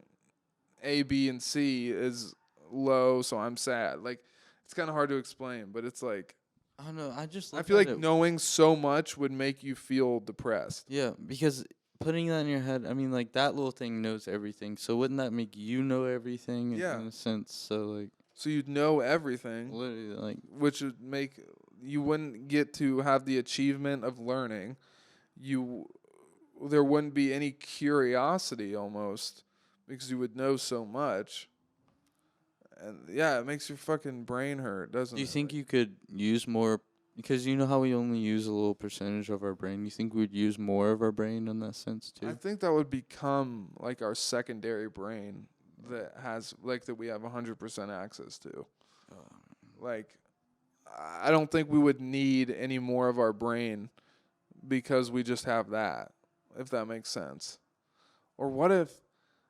A, B, and C is low, so I'm sad. Like it's kind of hard to explain, but it's like I don't know. I feel like knowing so much would make you feel depressed. Yeah, because putting that in your head, I mean, like that little thing knows everything. So wouldn't that make you know everything Yeah. in a sense? So like, So you'd know everything, literally, like, which would make you wouldn't get to have the achievement of learning. There wouldn't be any curiosity almost because you would know so much. And yeah, it makes your fucking brain hurt, doesn't it? do you think Like, you could use more? Because you know how we only use a little percentage of our brain. You think we'd use more of our brain in that sense too? I think that would become like our secondary brain that has like that we have 100% access to. Like I don't think we would need any more of our brain because we just have that, if that makes sense. Or what if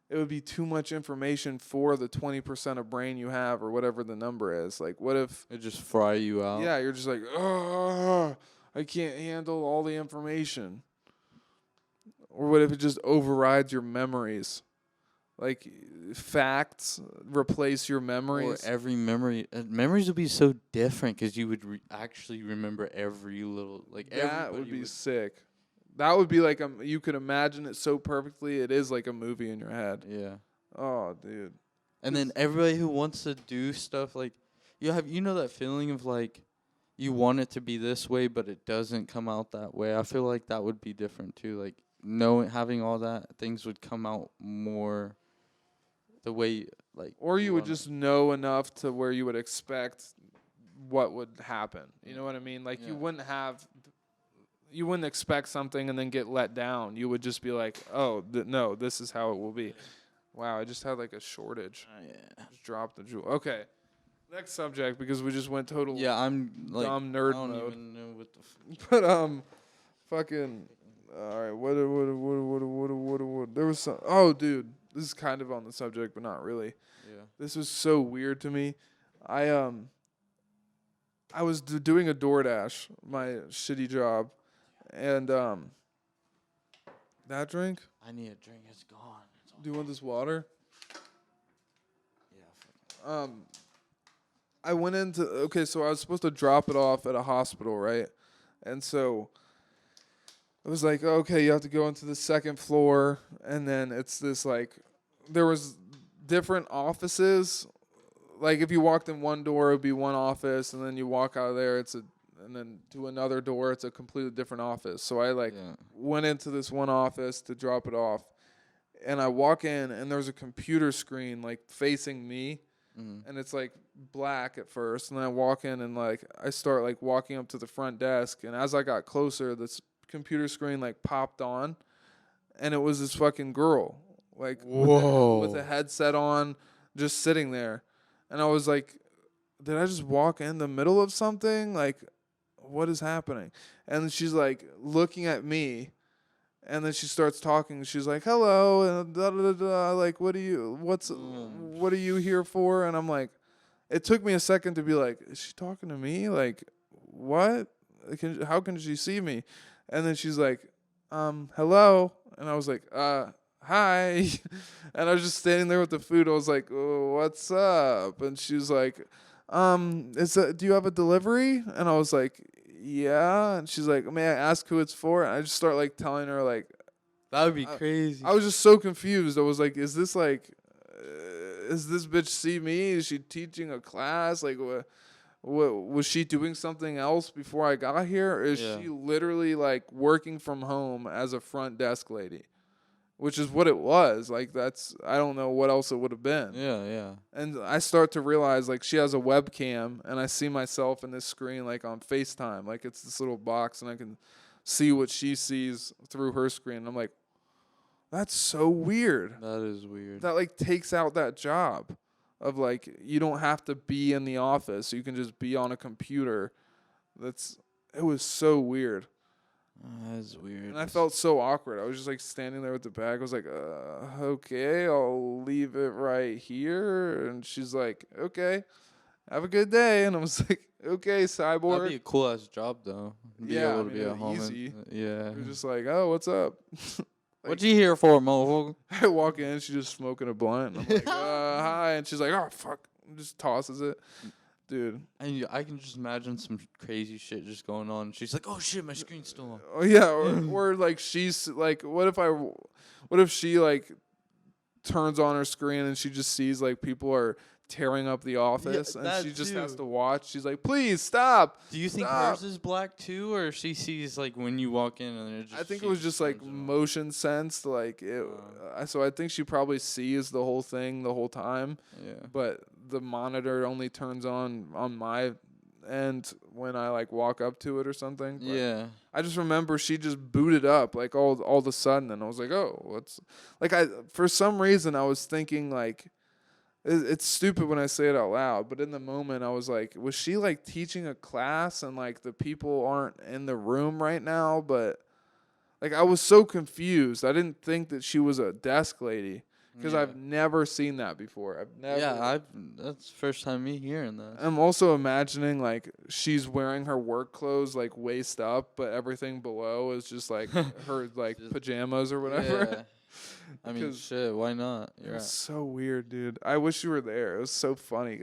it would be too much information for the 20% of brain you have or whatever the number is? Like what if It just fry you out. yeah, you're just like, oh, I can't handle all the information. Or what if it just overrides your memories? like facts replace your Or memories. every memory. Memories would be so different because you would actually remember every little like That would everybody be would. sick. That would be like you could imagine it so perfectly. It is like a movie in your head. Yeah. Oh, dude. And then everybody who wants to do stuff like you know that feeling of like you want it to be this way but it doesn't come out that way. I feel like that would be different too. Like knowing having all that things would come out more the way like Or you would want it. just know enough to where you would expect what would happen. You know what I mean? Like Yeah. you wouldn't expect something and then get let down. You would just be like, oh, no, this is how it will be. Wow, I just had like a shortage. Yeah. Just dropped the jewel. Okay, next subject because we just went total Yeah, I'm like dumb nerd I don't mode. even know what the But fucking. All right, what? There was some. Oh, dude, this is kind of on the subject, but not really. yeah. This was so weird to me. I was doing a DoorDash, my shitty job, and that drink. I need a drink. It's gone. Do you want this water? Yeah. I went into so I was supposed to drop it off at a hospital, right? And so it was like, okay, you have to go into the second floor, and then it's this like there was different offices. Like if you walked in one door, it would be one office, and then you walk out of there, and then to another door, it's a completely different office. So I went into this one office to drop it off, and I walk in, and there's a computer screen like facing me, and it's like black at first, and then I walk in, and like I start like walking up to the front desk, and as I got closer, this computer screen like popped on, and it was this fucking girl like with a headset on, just sitting there. And I was like, did I just walk in the middle of something? Like, what is happening? And she's like looking at me, and then she starts talking. She's like, hello, and da da da da. Like, what are you here for? And I'm like, it took me a second to be like, is she talking to me? Like, what? How can she see me? And then she's like, hello. And I was like, hi. And I was just standing there with the food. I was like, oh, what's up? And she's like, do you have a delivery? And I was like, yeah. And she's like, may I ask who it's for? And I just start like telling her like, That would be crazy. I was just so confused. I was like, is this bitch see me? Is she teaching a class? Like, what was she doing something else before I got here? Or is she literally like working from home as a front desk lady? Which is what it was. Like I don't know what else it would have been. Yeah, yeah. And I start to realize like she has a webcam, and I see myself in this screen like on FaceTime. Like it's this little box, and I can see what she sees through her screen. And I'm like, that's so weird. That is weird. That like takes out that job of like you don't have to be in the office. You can just be on a computer. It was so weird. That is weird. And I felt so awkward. I was just like standing there with the bag. I was like, okay, I'll leave it right here. And she's like, okay, have a good day. And I was like, okay, cyborg. That'd be a cool ass job though. Be able to be at home. easy. Yeah. You're just like, oh, what's up? What you here for, motherfucker? I walk in, she's just smoking a blunt. And I'm like, hi. And she's like, oh, fuck. And just tosses it. Dude. And I can just imagine some crazy shit just going on. She's like, oh shit, my screen's still on. Oh, yeah. Or like she's like, what if she like turns on her screen and she just sees like people are tearing up the office and she just has to watch. She's like, please stop. Do you think hers is black too, or she sees like when you walk in and it just? I think it was just like motion sensed, like it. So I think she probably sees the whole thing the whole time. Yeah. But the monitor only turns on my end when I like walk up to it or something. But yeah. I just remember she just booted up like all of a sudden, and I was like, oh, what's like for some reason I was thinking like. It's stupid when I say it out loud, but in the moment I was like, was she like teaching a class and like the people aren't in the room right now? But like I was so confused. I didn't think that she was a desk lady because I've never seen that before. I've never. Yeah, that's the first time me hearing that. I'm also imagining like she's wearing her work clothes like waist up, but everything below is just like her like pajamas or whatever. Yeah. I mean, 'Cause shit, why not? it You're was right. so weird, dude. I wish you were there. It was so funny.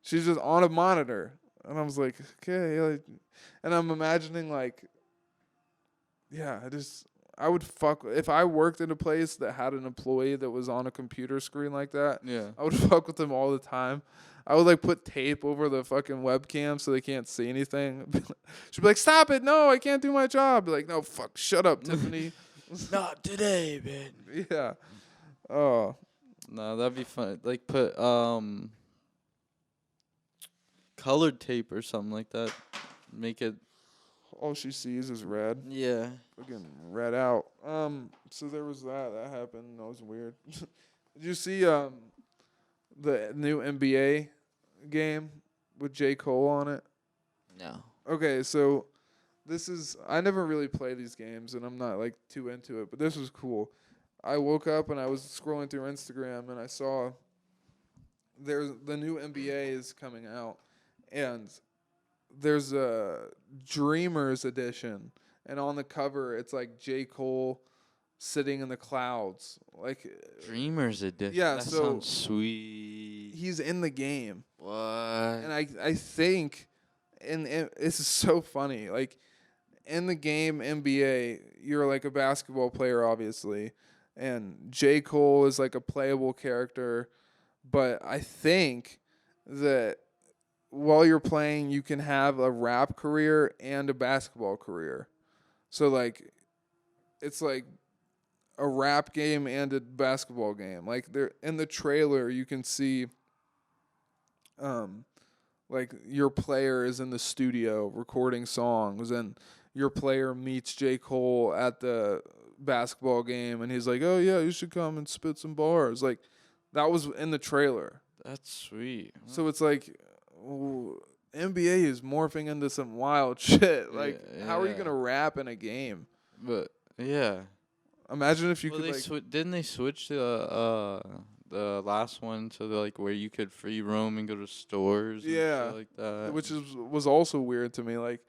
She's just on a monitor, and I was like, okay, like, and I'm imagining like, yeah, I would fuck if I worked in a place that had an employee that was on a computer screen like that. Yeah. I would fuck with them all the time. I would like put tape over the fucking webcam so they can't see anything. She'd be like, "Stop it! No, I can't do my job." Be like, "No, fuck, shut up, Tiffany." Not today, man. Yeah. Oh, No, that'd be fun. Like put colored tape or something like that. Make it. all she sees is red. Yeah. Fucking red out. So there was that. That happened. That was weird. Did you see the new NBA game with J. Cole on it? No. Okay, so I never really play these games and I'm not like too into it, but this was cool. I woke up and I was scrolling through Instagram and I saw there's the new NBA is coming out and there's a Dreamers edition and on the cover it's like J. Cole sitting in the clouds. Like Dreamers edition. Yeah, that so sounds sweet. he's in the game. What? And I think and this is so funny. Like in the game NBA, you're like a basketball player obviously, and J. Cole is like a playable character, but I think that while you're playing you can have a rap career and a basketball career. So like it's like a rap game and a basketball game. Like there in the trailer you can see like your player is in the studio recording songs and your player meets J. Cole at the basketball game and he's like, "Oh yeah, you should come and spit some bars." Like that was in the trailer. That's sweet. So it's like NBA is morphing into some wild shit. Like how are you Yeah. going to rap in a game? But yeah. Imagine if you Well, could they like didn't they switch the last one to like where you could free roam and go to stores and Yeah. shit like that. which was also weird to me. Like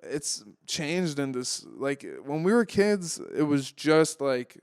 it's changed in this. Like when we were kids, it was just like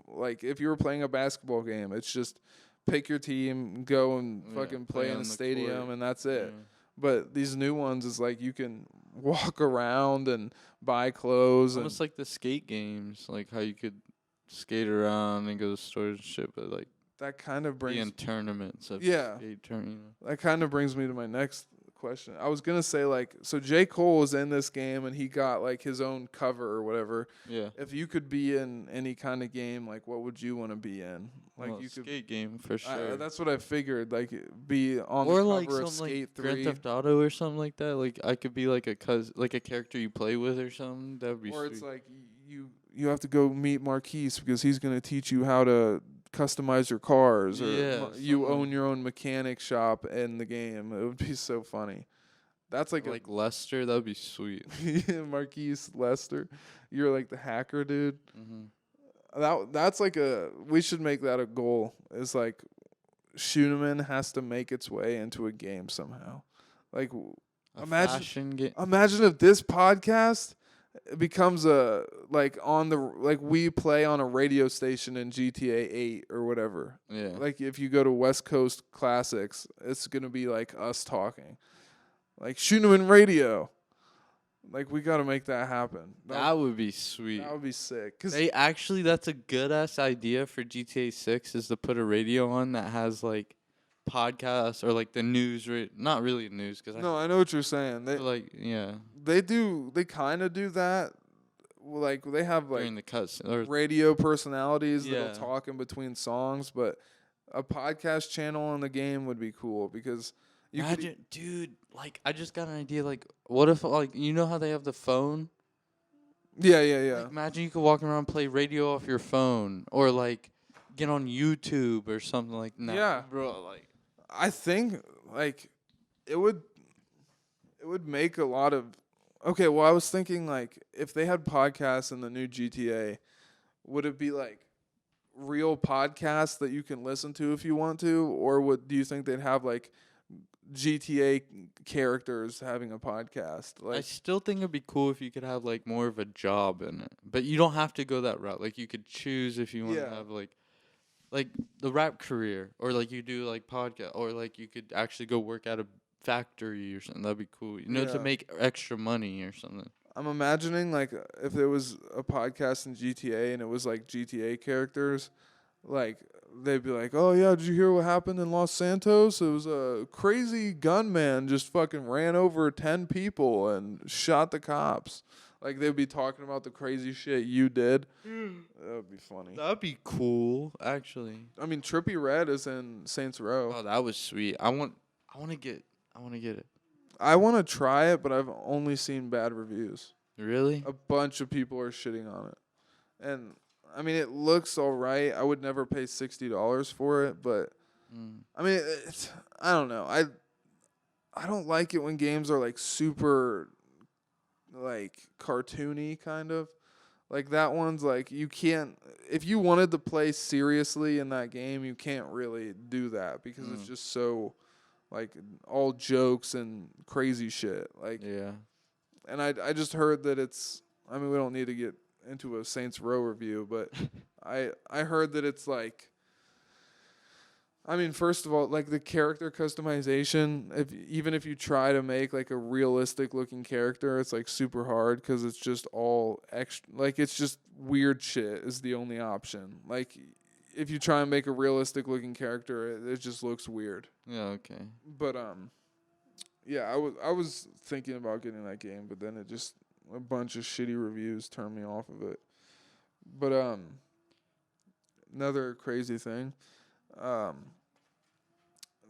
like if you were playing a basketball game, it's just pick your team, go and fucking play in on a the stadium, court. and that's it. Yeah. But these new ones is like you can walk around and buy clothes and Almost like the skate games, like how you could skate around and go to stores and shit, but like that kind of be in brings tournaments of Yeah. skate tournament. that kind of brings me to my next question. I was gonna say like so J. Cole is in this game and he got like his own cover or whatever. Yeah. If you could be in any kind of game, like what would you want to be in? Like Well, you could. skate game for sure. That's what I figured. Like be on or the like cover of something Skate like Grand 3, Theft Auto or something like that. Like I could be like like a character you play with or something. That would be or sweet. it's like you have to go meet Marquise because he's gonna teach you how to customize your cars, or Yeah, you something. own your own mechanic shop in the game. It would be so funny. That's like like Lester, that would be sweet. Marquise Lester. You're like the hacker dude. Mm-hmm. That's like we should make that a goal. Is like Scheuneman has to make its way into a game somehow. Like Fashion imagine if this podcast becomes we play on a radio station in GTA 8 or whatever. Yeah. Like if you go to West Coast Classics, it's going to be like us talking. Like Scheuneman Radio. Like we got to make that happen. That would be sweet. That would be sick. 'Cause That's a good ass idea for GTA 6 is to put a radio on that has like podcasts or like the news. Not really news because no, I know what you're saying. They kind of do that. Like they have like during the cuts or radio personalities Yeah. that'll talk in between songs, but a podcast channel on the game would be cool because you could imagine, dude. Like I just got an idea. Like what if like you know how they have the phone? yeah. Like, imagine you could walk around and play radio off your phone or like get on YouTube or something like that. Yeah. Bro. Like I think like it would make a lot of okay. Well, I was thinking like if they had podcasts in the new GTA, would it be like real podcasts that you can listen to if you want to, or do you think they'd have like GTA characters having a podcast. I Like, still think it'd be cool if you could have like more of a job in it, but you don't have to go that route. Like you could choose if you want to yeah, have like the rap career, or like you do like podcast, or like you could actually go work at a factory or something. That'd be cool, you know, to yeah. make extra money or something. I'm imagining like if there was a podcast in GTA and it was like GTA characters, like they'd be like, "Oh yeah, did you hear what happened in Los Santos? It was a crazy gunman just fucking ran over 10 people and shot the cops." Like they'd be talking about the crazy shit you did. That would be funny. That'd be cool, actually. I mean, Trippie Redd is in Saints Row. Oh, that was sweet. I want to get it. I want to try it, but I've only seen bad reviews. Really? A bunch of people are shitting on it. And I mean, it looks all right. I would never pay $60 for it, but I mean, it's, I don't know. I don't like it when games are like super like cartoony kind of. Like that one's like you can't if you wanted to play seriously in that game, you can't really do that because it's just so like all jokes and crazy shit. Like Yeah. and I just heard that it's I mean we don't need to get into a Saints Row review, but I heard that it's like I mean first of all like the character customization even if you try to make like a realistic looking character it's like super hard cuz it's just all extra like it's just weird shit is the only option. Like if you try and make a realistic looking character it just looks weird. Yeah, okay. But yeah, I was thinking about getting that game, but then it just a bunch of shitty reviews turned me off of it. But another crazy thing,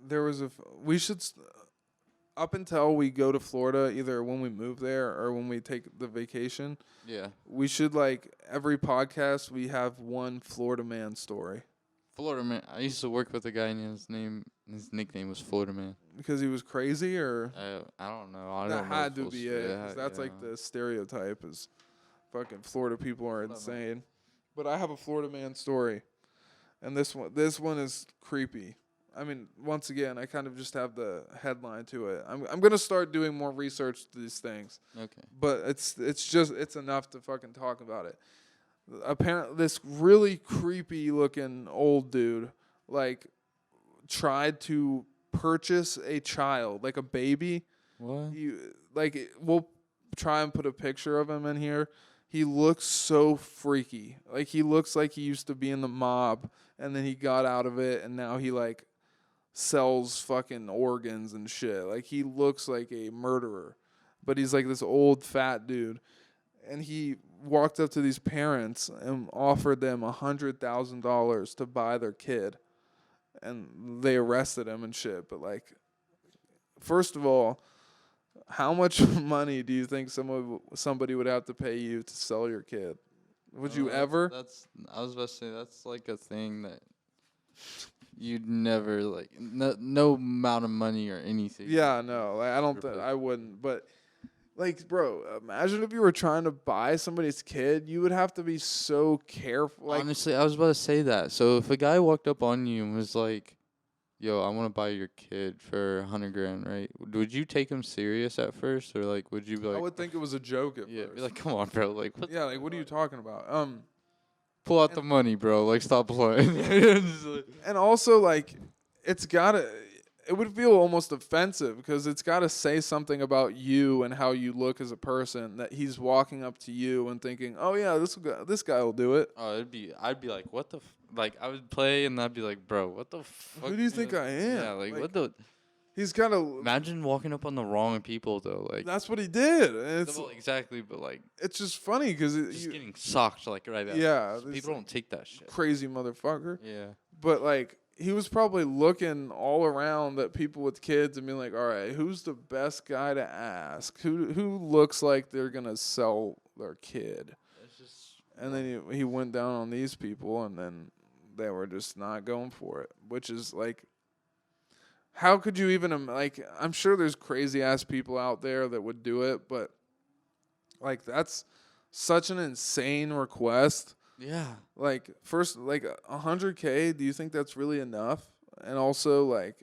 there was we should up until we go to Florida, either when we move there or when we take the vacation, Yeah. we should like every podcast we have one Florida man story Florida Man. I used to work with a guy and his nickname was Florida Man. because he was crazy or. I don't know. I That don't know had the to full be story. it. 'Cause that's like the stereotype is fucking Florida people are Florida. insane. But I have a Florida man story, and this one is creepy. I mean, once again, I kind of just have the headline to it. I'm gonna start doing more research to these things, Okay. but it's enough to fucking talk about it. Apparently, this really creepy looking old dude like tried to purchase a child, like a baby. What? We'll try and put a picture of him in here. He looks so freaky. Like he looks like he used to be in the mob and then he got out of it and now he like sells fucking organs and shit. Like he looks like a murderer. But he's like this old fat dude. And he walked up to these parents and offered them $100,000 to buy their kid. And they arrested him and shit. But like, first of all, how much money do you think somebody would have to pay you to sell your kid? Would you ever? I was about to say that's like a thing that you'd never like. No amount of money or anything. Yeah, no. Like, I don't think I wouldn't. But like, bro, imagine if you were trying to buy somebody's kid. You would have to be so careful. Like, Honestly, I was about to say that. So if a guy walked up on you and was like, "Yo, I want to buy your kid for $100,000," right? Would you take him serious at first, or like, would you be like, I would think it was a joke at yeah, first. be like, "Come on, bro, like, Yeah, like what are you talking about? pull out the money, bro, like, stop playing." Just like- And also like it would feel almost offensive because it's got to say something about you and how you look as a person that he's walking up to you and thinking, "Oh yeah, this guy will do it." Oh, I'd be like, what the, like, I would play and I'd be like, bro, what the fuck? Who do you think I am? Yeah, like what the? He's got to. Imagine walking up on the wrong people though, like. That's what he did. And Well, exactly, but like, it's just funny because just getting socked like right out. yeah, So this people don't take that shit. crazy motherfucker. Yeah. But like he was probably looking all around at people with kids and being like, "All right, who's the best guy to ask? Who looks like they're gonna sell their kid?" It's just. And then he went down on these people, and then they were just not going for it, which is like, how could you even like? I'm sure there's crazy ass people out there that would do it, but like that's such an insane request. Yeah. Like first, like $100K. Do you think that's really enough? And also, like,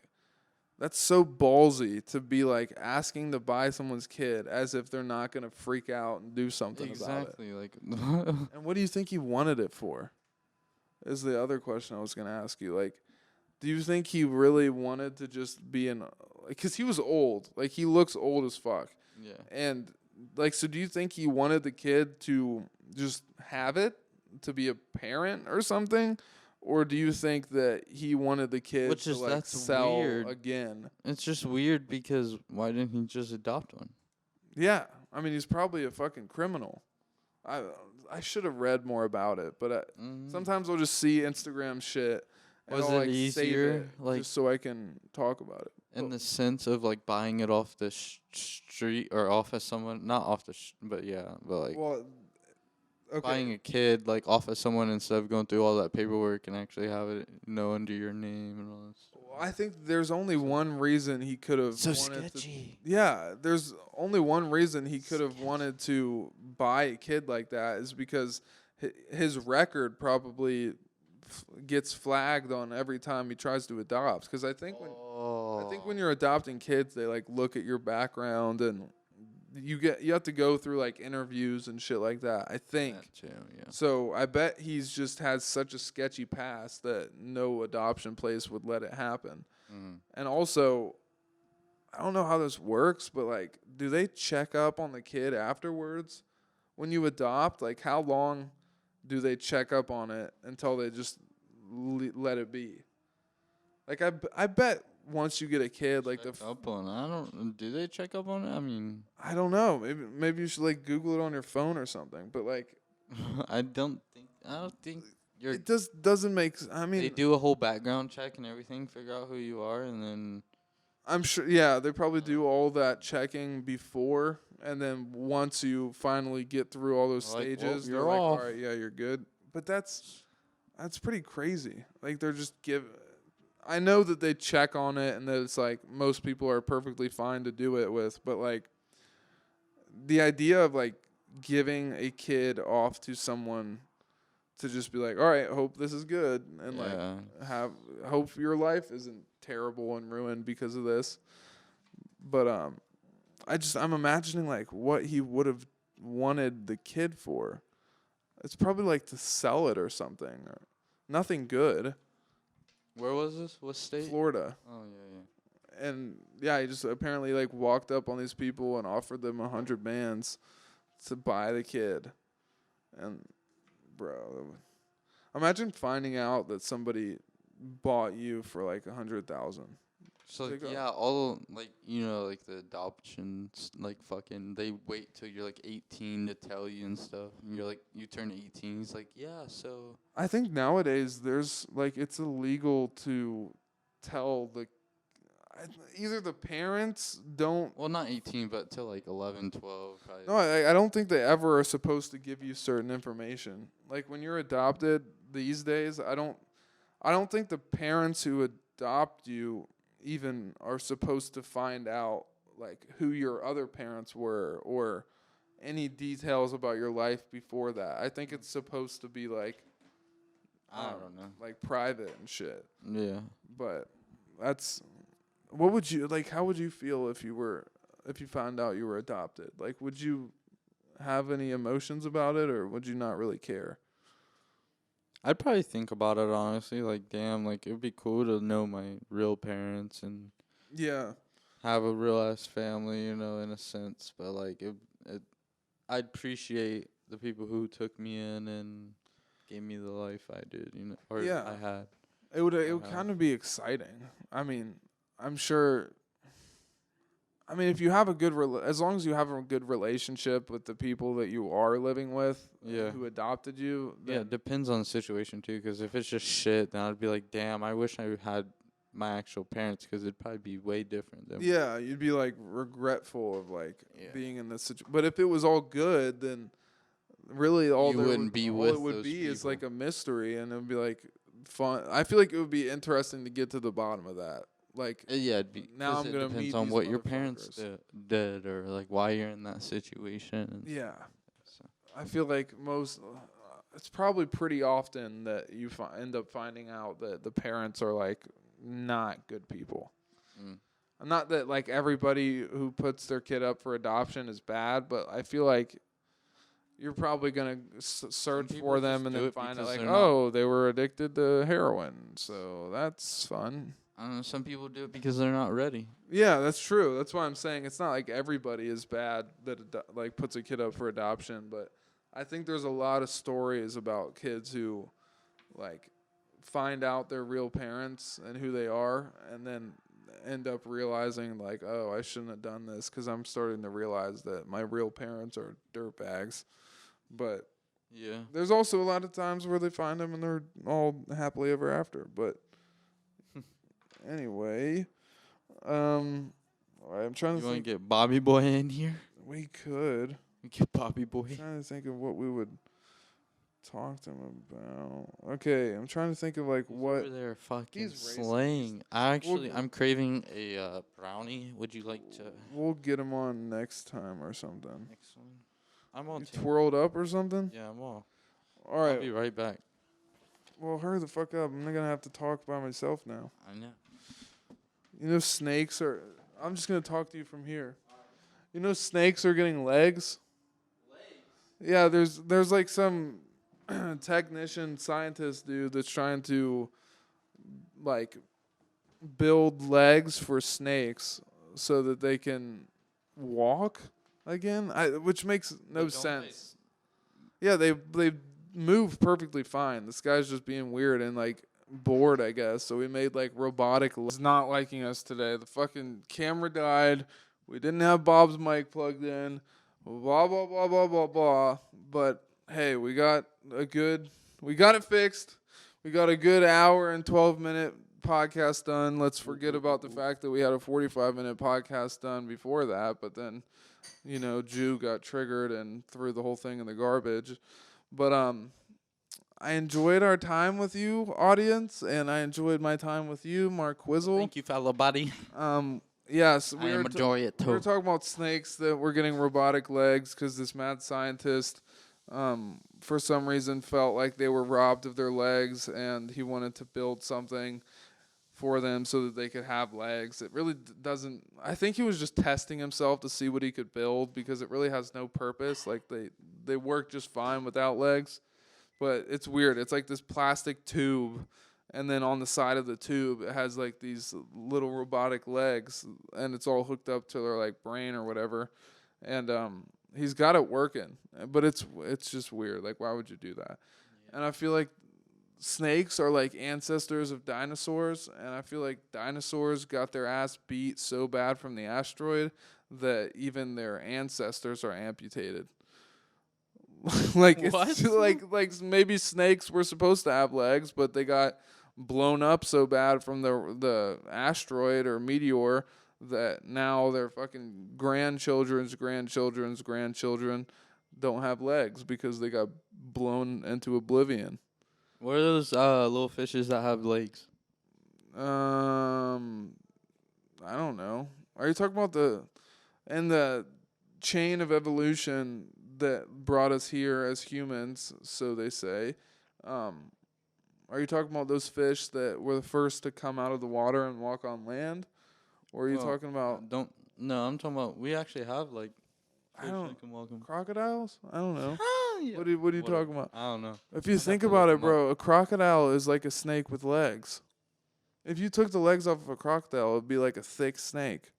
That's so ballsy to be like asking to buy someone's kid as if they're not gonna freak out and do something about it. Exactly. Like, And what do you think he wanted it for? Is the other question I was gonna ask you. Like, do you think he really wanted to just be in? Because he was old. Like, he looks old as fuck. yeah. And like, so do you think he wanted the kid to just have it, to be a parent or something? Or do you think that he wanted the kid Which to is like that's sell weird. again? It's just weird because why didn't he just adopt one? Yeah, I mean, he's probably a fucking criminal. I I should have read more about it, but sometimes I'll just see Instagram shit and Was I'll it like save easier, it like just so I can talk about it. in the sense of like buying it off the street or off of someone, not off the, but yeah, but like Well, okay. buying a kid like off of someone instead of going through all that paperwork and actually have it under your name and all that stuff. Well, I think there's only one reason he could have So wanted sketchy. to. Yeah, there's only one reason he could have wanted to buy a kid like that is because his record probably gets flagged on every time he tries to adopt. Because I think when you're adopting kids, they like look at your background and you have to go through like interviews and shit like that. I think. That too, yeah. So I bet he's just has such a sketchy past that no adoption place would let it happen. Mm-hmm. And also, I don't know how this works, but like, do they check up on the kid afterwards when you adopt? Like, how long do they check up on it until they just let it be? Like, I bet once you get a kid, like Check up on. I don't. Do they check up on it? I mean, I don't know. Maybe you should like Google it on your phone or something. But like, I don't think you're. it just doesn't make. I mean, They do a whole background check and everything, figure out who you are, and then I'm sure. Yeah, they probably do all that checking before, and then once you finally get through all those Like, well, stages, they're you're like, off. "All right, yeah, you're good." But that's pretty crazy. Like they're just I know that they check on it, and that it's like most people are perfectly fine to do it with, but like the idea of like giving a kid off to someone to just be like, all right, hope this is good, and yeah. like hope your life isn't terrible and ruined because of this. But I'm imagining like what he would have wanted the kid for. It's probably like to sell it or something. Or nothing good. Where was this? What state? Florida. Oh yeah. And yeah, he just apparently like walked up on these people and offered them 100 bands to buy the kid. And bro, imagine finding out that somebody bought you for like 100,000. So They go- yeah, all like like the adoptions, like fucking, they wait till you're like 18 to tell you and stuff. And you're like, you turn 18. He's like, yeah, so I think nowadays there's like it's illegal to tell either the parents don't. well, not 18, but till like 11, 12. Probably. No, I don't think they ever are supposed to give you certain information. Like when you're adopted these days, I don't think the parents who adopt you even are supposed to find out like who your other parents were or any details about your life before that. I think it's supposed to be like I don't know. like private and shit. Yeah. But that's what would you like how would you feel if you found out you were adopted? Like would you have any emotions about it or would you not really care? I'd probably think about it honestly. Like, damn, like it'd be cool to know my real parents and Yeah. have a real ass family, in a sense. But like, I'd appreciate the people who took me in and gave me the life I did, or Yeah. I had. It would kind of be exciting. I mean, I'm sure. I mean, if you have as long as you have a good relationship with the people that you are living with, Yeah. who adopted you, Yeah, it depends on the situation too. Because if it's just shit, then I'd be like, damn, I wish I had my actual parents, because it'd probably be way different than. yeah, you'd be like regretful of like Yeah. being in this situation. But if it was all good, then really all You there wouldn't be all with it would those be is people. like a mystery, and it would be like fun. I feel like it would be interesting to get to the bottom of that. Like Yeah, it'd be. now 'cause I'm it gonna depends meet on these what your parents motherfuckers. did, or like why you're in that situation. And Yeah. so. I feel like it's probably pretty often that you end up finding out that the parents are like not good people. Mm. Not that like everybody who puts their kid up for adoption is bad, but I feel like you're probably gonna search people for just them and do then it find out because like, they're not. oh, they were addicted to heroin, so that's fun. I don't know. Some people do it because they're not ready. Yeah, that's true. That's why I'm saying it's not like everybody is bad that like puts a kid up for adoption, but I think there's a lot of stories about kids who like find out their real parents and who they are, and then end up realizing like, oh, I shouldn't have done this because I'm starting to realize that my real parents are dirtbags. But Yeah. there's also a lot of times where they find them and they're all happily ever after. But anyway, all right, I'm trying You to want to think. get Bobby Boy in here? We could. Get Bobby Boy. I'm trying to think of what we would talk to him about. Okay, I'm trying to think of like He's what. over there fucking He's racist. slaying. I'm craving a brownie. Would you like to We'll get him on next time or something. next one? I'm all You team. twirled up or something? Yeah, I'm all. All I'll right. be right back. Well, hurry the fuck up. I'm not gonna have to talk by myself now. I know. You know, snakes are. I'm just gonna talk to you from here. You know, snakes are getting legs. Yeah, there's like some technician scientist dude that's trying to like build legs for snakes so that they can walk again. Which makes no But don't sense. Yeah, they move perfectly fine. This guy's just being weird and like bored, I guess. So we made like robotic. He's not liking us today. The fucking camera died. We didn't have Bob's mic plugged in. Blah blah blah blah blah blah. But hey, we got it fixed. We got a good hour and 12-minute podcast done. Let's forget about the fact that we had a 45-minute podcast done before that. But then, Jew got triggered and threw the whole thing in the garbage. But I enjoyed our time with you, audience, and I enjoyed my time with you, Mark Quizzle. Thank you, fellow buddy. Yes, I am enjoying it we were too. talking about snakes that were getting robotic legs because this mad scientist, for some reason, felt like they were robbed of their legs, and he wanted to build something for them so that they could have legs. It really doesn't. I think he was just testing himself to see what he could build because it really has no purpose. Like they work just fine without legs, but it's weird. It's like this plastic tube. And then on the side of the tube, it has like these little robotic legs, and it's all hooked up to their like brain or whatever. And he's got it working, but it's just weird. Like, why would you do that? And I feel like snakes are like ancestors of dinosaurs, and I feel like dinosaurs got their ass beat so bad from the asteroid that even their ancestors are amputated. Like What? it's like maybe snakes were supposed to have legs, but they got blown up so bad from the asteroid or meteor that now their fucking grandchildren's grandchildren don't have legs because they got blown into oblivion. What are those little fishes that have legs? I don't know. Are you talking about the chain of evolution that brought us here as humans, so they say? Are you talking about those fish that were the first to come out of the water and walk on land? Or are you talking about No, I'm talking about we actually have like fish don't- that can walk 'em. crocodiles? I don't know. Yeah. What are you Whatever. talking about? I don't know. If you I'd think have to about look it, 'em up. bro, a crocodile is like a snake with legs. If you took the legs off of a crocodile, it would be like a thick snake.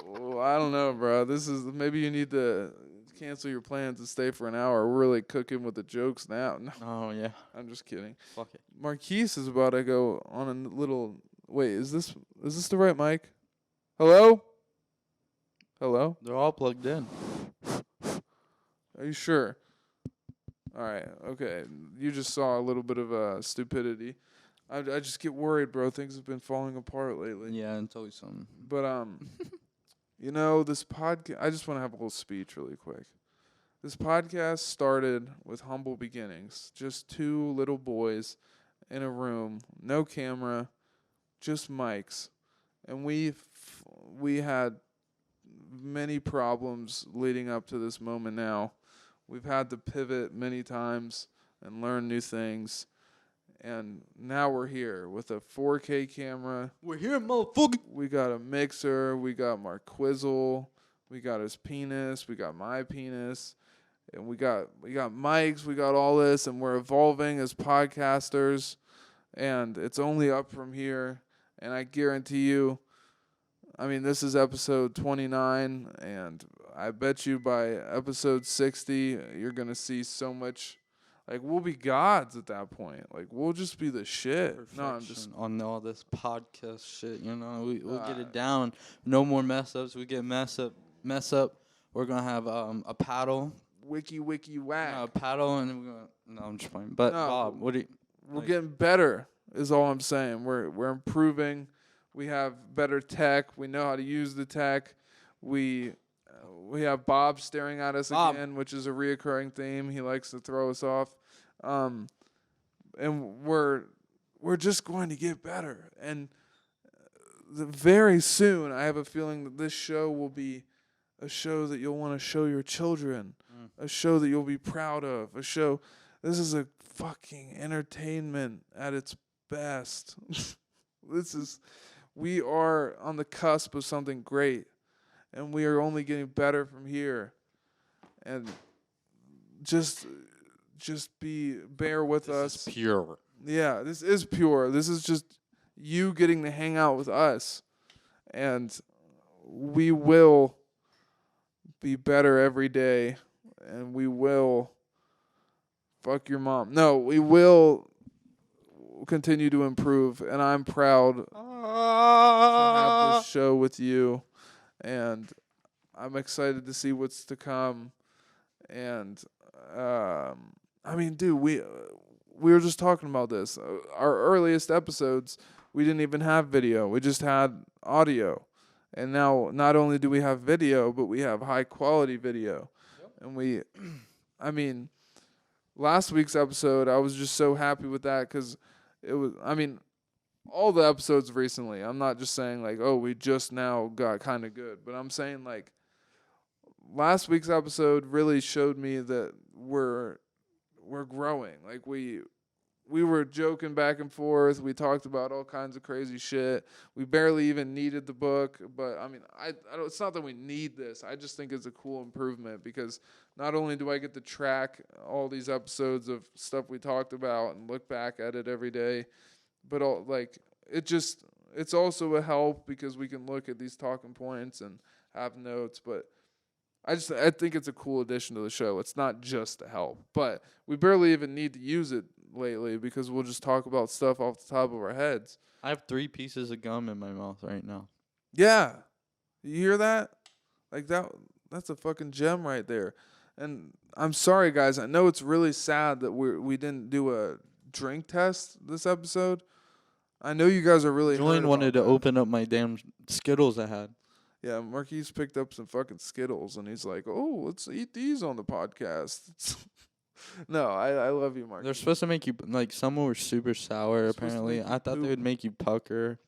Oh, I don't know, bro. Maybe you need to cancel your plans and stay for an hour. We're really cooking with the jokes now. No, Oh yeah. I'm just kidding. Fuck it. Marquise is about to go on a little. Wait, is this the right mic? Hello? Hello? They're all plugged in. Are you sure? All right. Okay. You just saw a little bit of stupidity. I just get worried, bro. Things have been falling apart lately. Yeah, and tell you something. But this podcast. I just want to have a little speech really quick. This podcast started with humble beginnings. Just two little boys in a room, no camera, just mics, and we had many problems leading up to this moment. Now, we've had to pivot many times and learn new things. And now we're here with a 4K camera. We're here, motherfucker. We got a mixer. We got Mark Quizzle. We got his penis. We got my penis. And we got mics. We got all this. And we're evolving as podcasters. And it's only up from here. And I guarantee you, I mean, this is episode 29. And I bet you by episode 60, you're going to see so much. Like, we'll be gods at that point. Like, we'll just be the shit. No, I'm just on all this podcast shit. We'll get it down. No more mess ups. We get mess up. We're gonna have a paddle. wiki whack. A paddle, and then we're gonna. No, I'm just playing. But No, Bob, what do you? We're getting better. Is all I'm saying. We're improving. We have better tech. We know how to use the tech. We have Bob staring at us again, which is a reoccurring theme. He likes to throw us off, and we're just going to get better. And very soon, I have a feeling that this show will be a show that you'll want to show your children, a show that you'll be proud of, a show. This is a fucking entertainment at its best. We are on the cusp of something great. And we are only getting better from here. And just bear with us. This is pure. Yeah, this is pure. This is just you getting to hang out with us. And we will be better every day. And we will fuck your mom. No, we will continue to improve. And I'm proud to have this show with you. And I'm excited to see what's to come. And I mean, dude, we were just talking about this. Our earliest episodes, we didn't even have video. We just had audio. And now not only do we have video, but we have high quality video. Yep. And last week's episode, I was just so happy with that because it was, all the episodes recently, I'm not just saying like, oh, we just now got kind of good, but I'm saying like last week's episode really showed me that we're growing. Like we were joking back and forth. We talked about all kinds of crazy shit. We barely even needed the book, but I don't, it's not that we need this. I just think it's a cool improvement because not only do I get to track all these episodes of stuff we talked about and look back at it every day, but it's also a help because we can look at these talking points and have notes. But I think it's a cool addition to the show. It's not just a help, but we barely even need to use it lately because we'll just talk about stuff off the top of our heads. I have 3 pieces of gum in my mouth right now. Yeah, you hear that? Like that's a fucking gem right there. And I'm sorry, guys. I know it's really sad that we didn't do a drink test this episode. I know you guys are really. Julian wanted to open up my damn Skittles I had. Yeah, Marquise picked up some fucking Skittles, and he's like, "Oh, let's eat these on the podcast." No, I love you, Marquise. They're supposed to make you like some were super sour. Apparently, I thought they would make you pucker.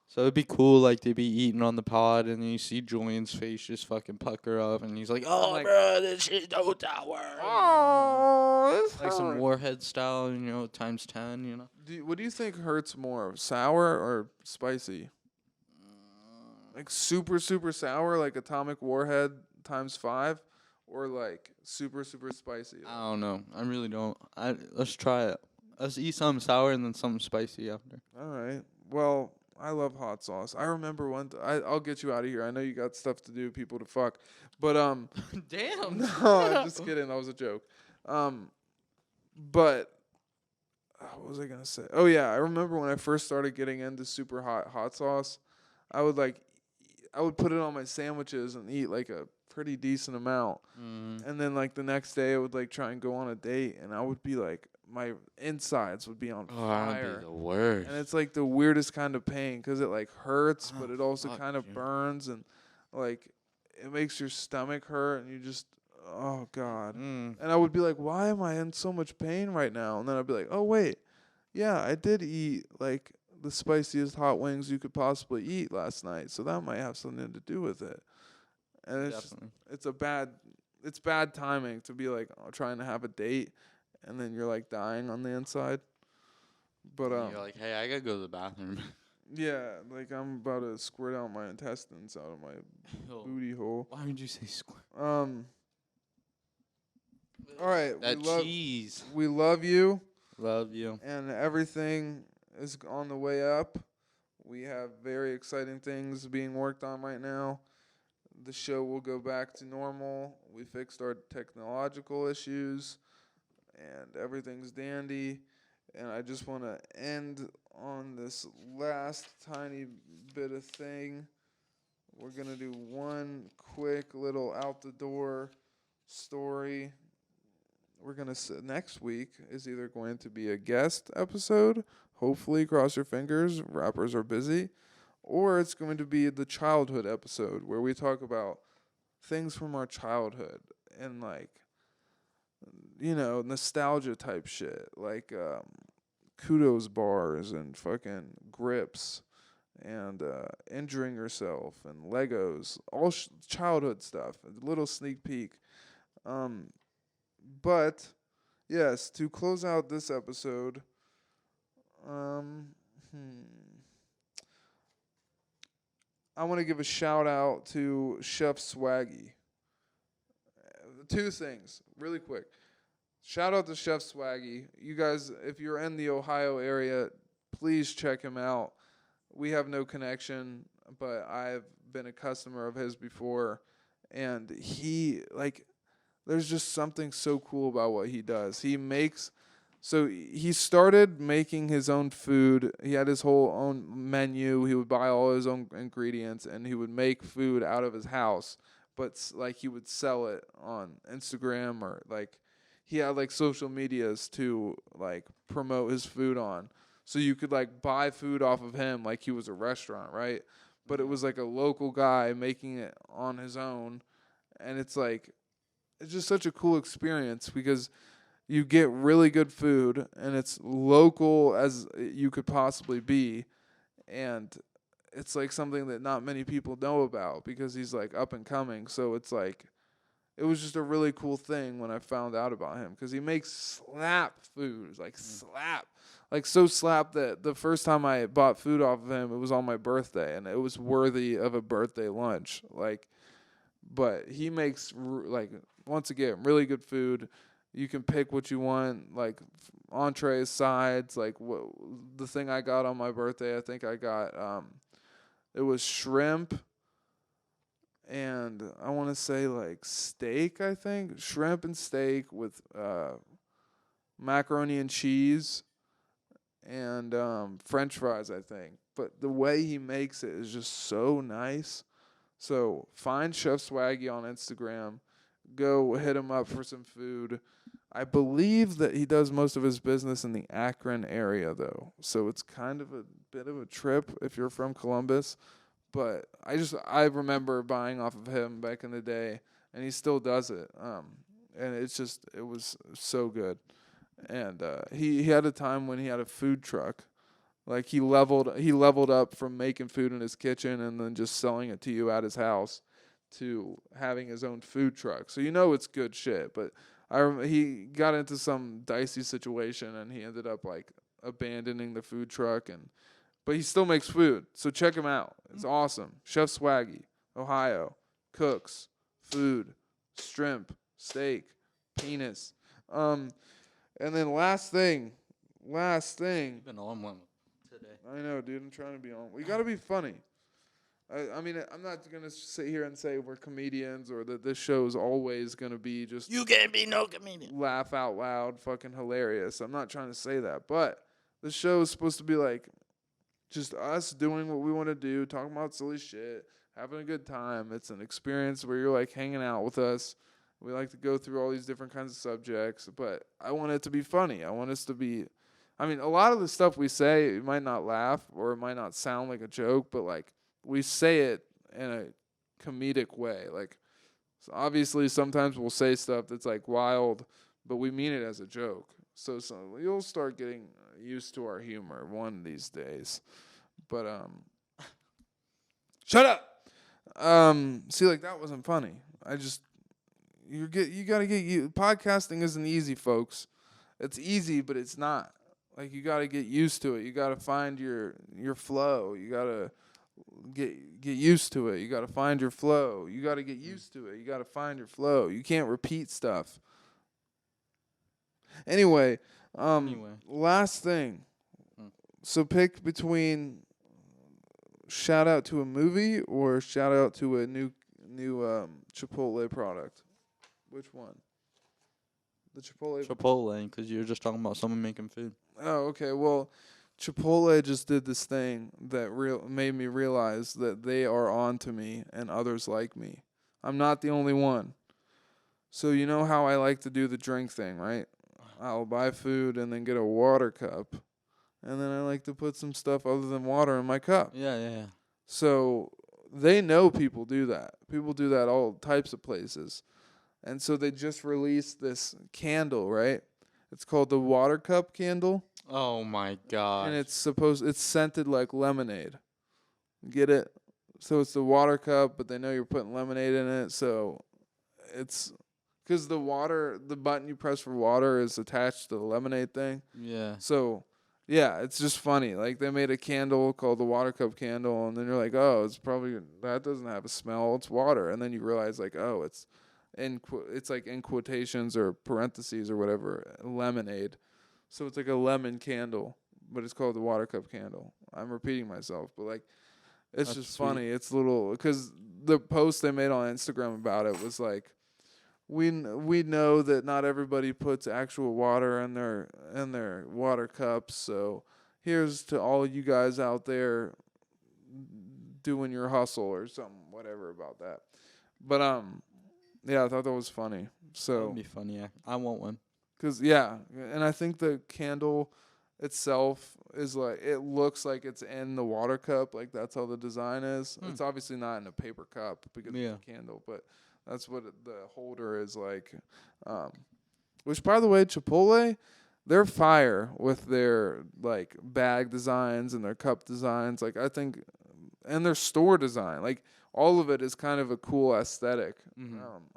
So it'd be cool, like to be eating on the pod, and then you see Julian's face just fucking pucker up, and he's like, "Oh, like, bro, this shit's so sour." Oh, it's like some Warhead style, times 10, What do you think hurts more, sour or spicy? Like super, super sour, like Atomic Warhead times 5, or like super, super spicy? I don't know. I really don't. Let's try it. Let's eat something sour and then something spicy after. All right. Well, I love hot sauce. I remember I'll get you out of here. I know you got stuff to do, people to fuck. But damn. No, I'm just kidding. That was a joke. But what was I gonna say? Oh yeah, I remember when I first started getting into super hot sauce, I would put it on my sandwiches and eat like a pretty decent amount. And then like the next day I would like try and go on a date and I would be like my insides would be on fire. That'd be the worst. And it's like the weirdest kind of pain because it like hurts, but it also kind of burns and like it makes your stomach hurt and you just, oh God. And I would be like, why am I in so much pain right now? And then I'd be like, oh wait, yeah, I did eat like the spiciest hot wings you could possibly eat last night, so that might have something to do with it. And it's bad timing to be like trying to have a date and then you're like dying on the inside. But And you're like, hey, I gotta go to the bathroom. yeah, like I'm about to squirt out my intestines out of my booty hole. Why would you say squirt? All right, That cheese. we love you, Love you. and everything is on the way up. We have very exciting things being worked on right now. The show will go back to normal. We fixed our technological issues, and everything's dandy. And I just want to end on this last tiny bit of thing. We're going to do one quick little out the door story. We're going to next week is either going to be a guest episode. Hopefully, cross your fingers, rappers are busy. Or it's going to be the childhood episode where we talk about things from our childhood and like, you know, nostalgia type shit. Like kudos bars and fucking grips and injuring yourself and Legos. All childhood stuff. A little sneak peek. But, yes, to close out this episode, I want to give a shout out to Chef Swaggy. Two things, really quick. Shout out to Chef Swaggy. You guys, if you're in the Ohio area, please check him out. We have no connection, but I've been a customer of his before. And he, like, there's just something so cool about what he does. So he started making his own food. He had his whole own menu. He would buy all his own ingredients, and he would make food out of his house. But like he would sell it on Instagram or like he had like social medias to like promote his food on. So you could like buy food off of him like he was a restaurant, right? But it was like a local guy making it on his own, and it's just such a cool experience because you get really good food, and it's local as you could possibly be, and it's like something that not many people know about because he's like up and coming. So it's like, it was just a really cool thing when I found out about him because he makes slap food, like slap, like so slap that the first time I bought food off of him, it was on my birthday, and it was worthy of a birthday lunch. Like, but he makes like once again really good food. You can pick what you want, like entrees, sides. Like the thing I got on my birthday, I think I got it was shrimp and I want to say like steak. I think shrimp and steak with macaroni and cheese and French fries. I think, but the way he makes it is just so nice. So find Chef Swaggy on Instagram. Go hit him up for some food. I believe that he does most of his business in the Akron area, though. So it's kind of a bit of a trip if you're from Columbus. But I remember buying off of him back in the day, and he still does it. And it was so good. And he had a time when he had a food truck. Like he leveled up from making food in his kitchen and then just selling it to you at his house to having his own food truck. So you know it's good shit. But he got into some dicey situation and he ended up like abandoning the food truck but he still makes food. So check him out. It's awesome. Chef Swaggy, Ohio, cooks, food, shrimp, steak, penis. And then last thing. You've been on one today. I know, dude. I'm trying to be on. We got to be funny. I mean, I'm not going to sit here and say we're comedians or that this show is always going to be just... You can't be no comedian. Laugh out loud, fucking hilarious. I'm not trying to say that. But this show is supposed to be like just us doing what we want to do, talking about silly shit, having a good time. It's an experience where you're like hanging out with us. We like to go through all these different kinds of subjects. But I want it to be funny. I want us to be... I mean, a lot of the stuff we say, you might not laugh or it might not sound like a joke, but like... we say it in a comedic way. Like, so obviously, sometimes we'll say stuff that's like wild, but we mean it as a joke. So you'll start getting used to our humor one of these days. But shut up. See, like that wasn't funny. You gotta get. Podcasting isn't easy, folks. It's easy, but it's not. Like you got to get used to it. You got to find your flow. You got to get used to it. You got to find your flow. You got to get used to it. You got to find your flow. You can't repeat stuff. Anyway, last thing. So pick between shout out to a movie or shout out to a new Chipotle product. Which one? The Chipotle, because you were just talking about someone making food. Oh, okay. Well, Chipotle just did this thing that made me realize that they are on to me and others like me. I'm not the only one. So you know how I like to do the drink thing, right? I'll buy food and then get a water cup. And then I like to put some stuff other than water in my cup. Yeah. So they know people do that. People do that all types of places. And so they just released this candle, right? It's called the water cup candle. Oh my god. And it's scented like lemonade. Get it? So it's the water cup, but they know you're putting lemonade in it. So it's because the button you press for water is attached to the lemonade thing. Yeah. So yeah, it's just funny. Like they made a candle called the water cup candle, and then you're like, oh, it's probably that doesn't have a smell. It's water, and then you realize like, oh, it's like in quotations or parentheses or whatever, lemonade. So it's like a lemon candle, but it's called the water cup candle. I'm repeating myself, but like, it's just sweet. Funny. It's little because the post they made on Instagram about it was like, we know that not everybody puts actual water in their water cups. So here's to all you guys out there doing your hustle or something, whatever about that. But yeah, I thought that was funny. So that would be funny. Yeah, I want one. And I think the candle itself is like it looks like it's in the water cup. Like that's how the design is. It's obviously not in a paper cup because it's a candle, but that's what the holder is like. Which, by the way, Chipotle, they're fire with their like bag designs and their cup designs. Like I think, and their store design. Like all of it is kind of a cool aesthetic.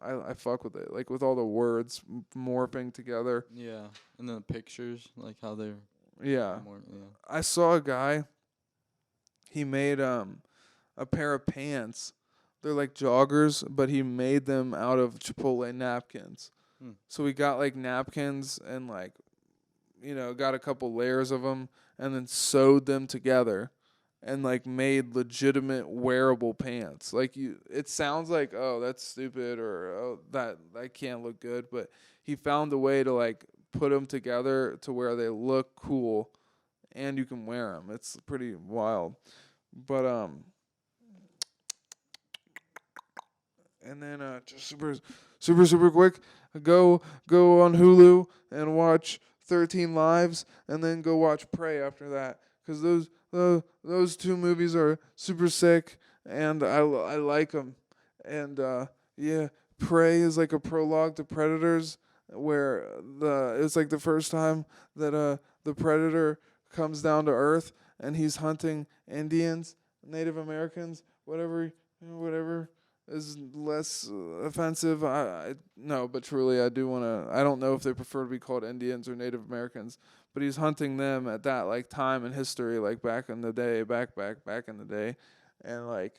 I fuck with it. Like with all the words morphing together. Yeah, and the pictures, like how they're. Yeah. I saw a guy. He made a pair of pants. They're like joggers, but he made them out of Chipotle napkins. So we got like napkins and like, got a couple layers of them and then sewed them together and like made legitimate wearable pants. Like it sounds like, oh, that's stupid or oh, that can't look good, but he found a way to like put them together to where they look cool and you can wear them. It's pretty wild. But and then just super quick, go on Hulu and watch 13 Lives, and then go watch Prey after that, because those two movies are super sick, and I like them. And yeah, Prey is like a prologue to Predators, where it's like the first time that the Predator comes down to Earth and he's hunting Indians, Native Americans, whatever is less offensive. No, but truly I do want to. I don't know if they prefer to be called Indians or Native Americans, but he's hunting them at that like time in history, like back in the day, back in the day, and like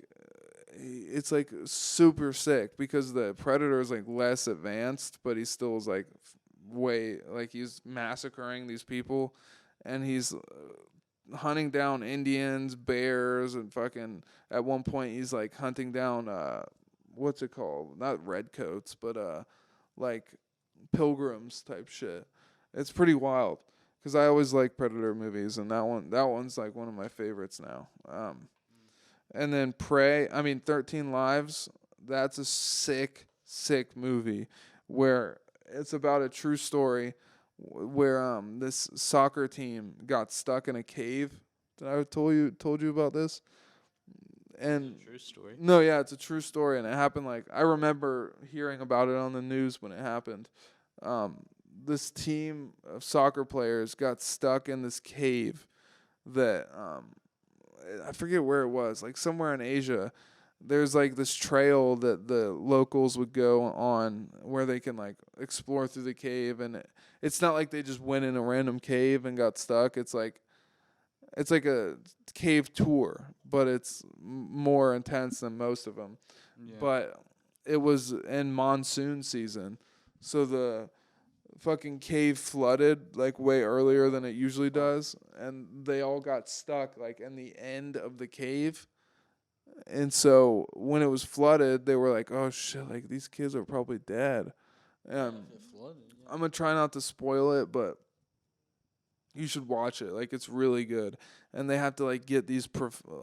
it's like super sick because the Predator is like less advanced, but he still is like way like he's massacring these people, and he's hunting down Indians, bears, and fucking at one point he's like hunting down what's it called? Not redcoats, but like pilgrims type shit. It's pretty wild because I always like Predator movies, and that one's like one of my favorites now. And then 13 Lives, that's a sick movie where it's about a true story where this soccer team got stuck in a cave. Did I told you about this? And it's a true story. No, yeah, it's a true story, and it happened like I remember hearing about it on the news when it happened. This team of soccer players got stuck in this cave that I forget where it was, like somewhere in Asia, there's like this trail that the locals would go on where they can like explore through the cave, and it's not like they just went in a random cave and got stuck. It's like a cave tour, but it's more intense than most of them. Yeah. But it was in monsoon season, so the fucking cave flooded like way earlier than it usually does, and they all got stuck like in the end of the cave. And so when it was flooded, they were like, "Oh shit! Like these kids are probably dead." I'm gonna try not to spoil it, but you should watch it. Like it's really good, and they have to like get these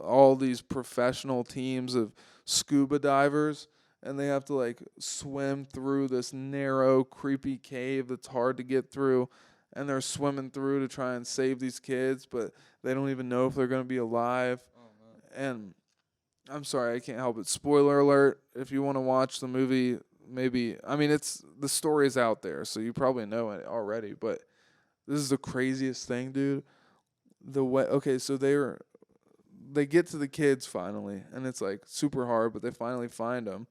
all these professional teams of scuba divers, and they have to like swim through this narrow, creepy cave that's hard to get through, and they're swimming through to try and save these kids, but they don't even know if they're gonna be alive. And I'm sorry, I can't help it. Spoiler alert! If you want to watch the movie, maybe I mean it's the story's out there, so you probably know it already, but. This is the craziest thing, dude. The way okay, so they get to the kids finally, and it's like super hard, but they finally find them,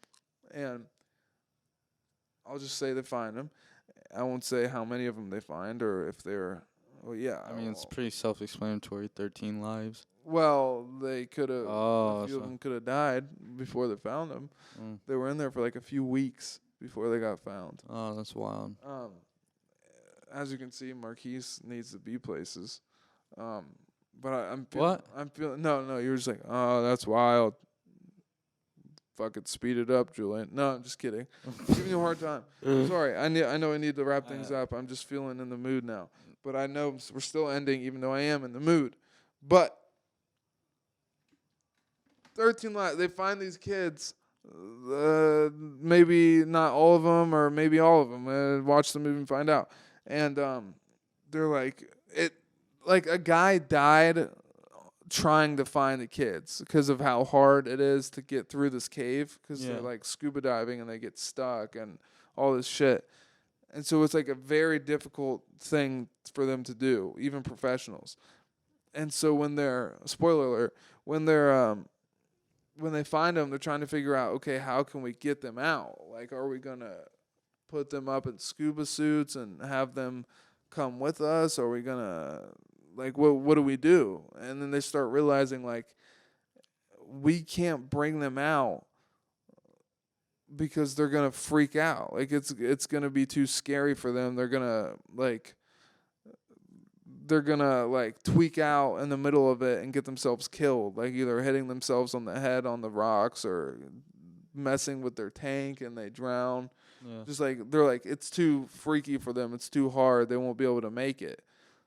and I'll just say they find them. I won't say how many of them they find or if they're. Well, yeah. I mean, it's pretty self-explanatory. 13 lives. Well, they could have. Oh, a few of so- them could have died before they found them. They were in there for like a few weeks before they got found. Oh, that's wild. As you can see, Marquise needs to be places. But I'm What? I'm feeling no. You were just like, oh, that's wild. Fucking speed it up, Julian. No, I'm just kidding. I'm giving you a hard time. Sorry, I know I need to wrap things up. I'm just feeling in the mood now. But I know we're still ending, even though I am in the mood. But 13 lives. They find these kids. Maybe not all of them, or maybe all of them. Watch the movie and find out. And they're like it. Like a guy died trying to find the kids because of how hard it is to get through this cave because they're like scuba diving and they get stuck and all this shit. And so it's like a very difficult thing for them to do, even professionals. And so when they're spoiler alert, when they find them, they're trying to figure out, okay, how can we get them out? Like, are we gonna put them up in scuba suits and have them come with us? Or are we gonna like what do we do? And then they start realizing like we can't bring them out because they're gonna freak out. Like it's gonna be too scary for them. They're gonna tweak out in the middle of it and get themselves killed, like either hitting themselves on the head on the rocks or messing with their tank and they drown. Yeah. Just like they're like it's too freaky for them. It's too hard. They won't be able to make it.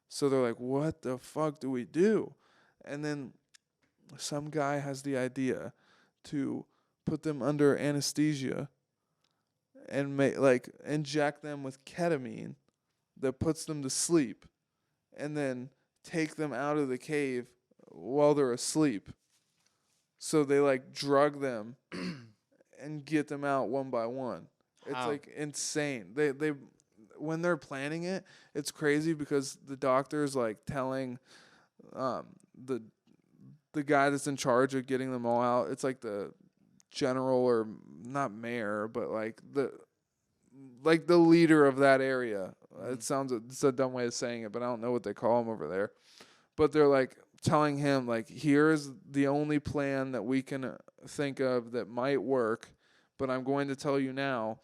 So they're like, what the fuck do we do? And then some guy has the idea to put them under anesthesia and inject them with ketamine that puts them to sleep and then take them out of the cave while they're asleep. So they like drug them and get them out one by one. It's like insane. They when they're planning it, it's crazy because the doctor's like telling the guy that's in charge of getting them all out. It's like the general or not mayor, but like the leader of that area. It's a dumb way of saying it, but I don't know what they call him over there. But they're like telling him like, here's the only plan that we can think of that might work, but I'm going to tell you now,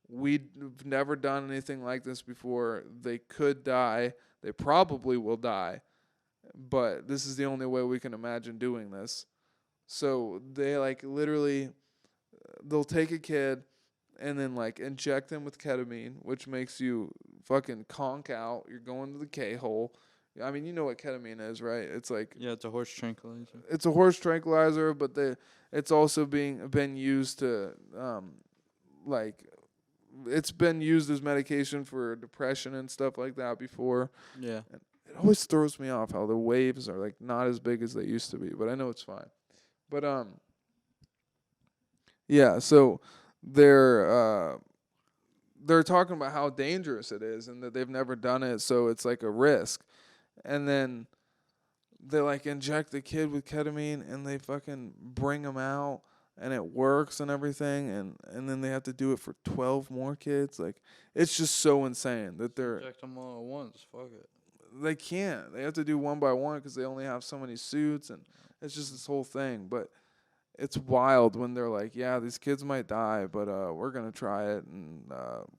we've never done anything like this before. They could die. They probably will die, but this is the only way we can imagine doing this. So they like literally, they'll take a kid and then like inject them with ketamine, which makes you fucking conk out. You're going to the K-hole. I mean, you know what ketamine is, right? It's like it's a horse tranquilizer. It's a horse tranquilizer, but it's also been used to it's been used as medication for depression and stuff like that before. Yeah. And it always throws me off how the waves are like not as big as they used to be, but I know it's fine. But yeah, so they're talking about how dangerous it is and that they've never done it, so it's like a risk. And then they like inject the kid with ketamine and they fucking bring him out and it works and everything, and then they have to do it for 12 more kids. Like, it's just so insane that Inject them all at once. Fuck it. they can't. They have to do one by one because they only have so many suits, and it's just this whole thing. But it's wild when they're like, yeah, these kids might die, but we're gonna try it, and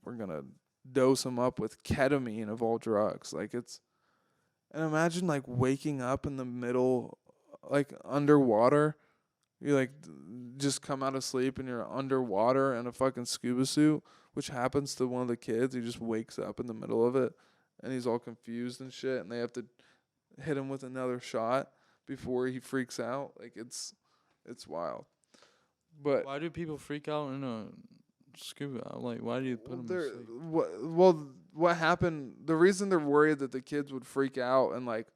we're gonna dose them up with ketamine of all drugs. Like, it's, and imagine like waking up in the middle, like underwater. You like just come out of sleep and you're underwater in a fucking scuba suit, which happens to one of the kids. He just wakes up in the middle of it, and he's all confused and shit, and they have to hit him with another shot before he freaks out. Like, it's wild. But Why do people freak out in a scuba? Like, why do you put them to they're sleep? what happened? The reason they're worried that the kids would freak out and like,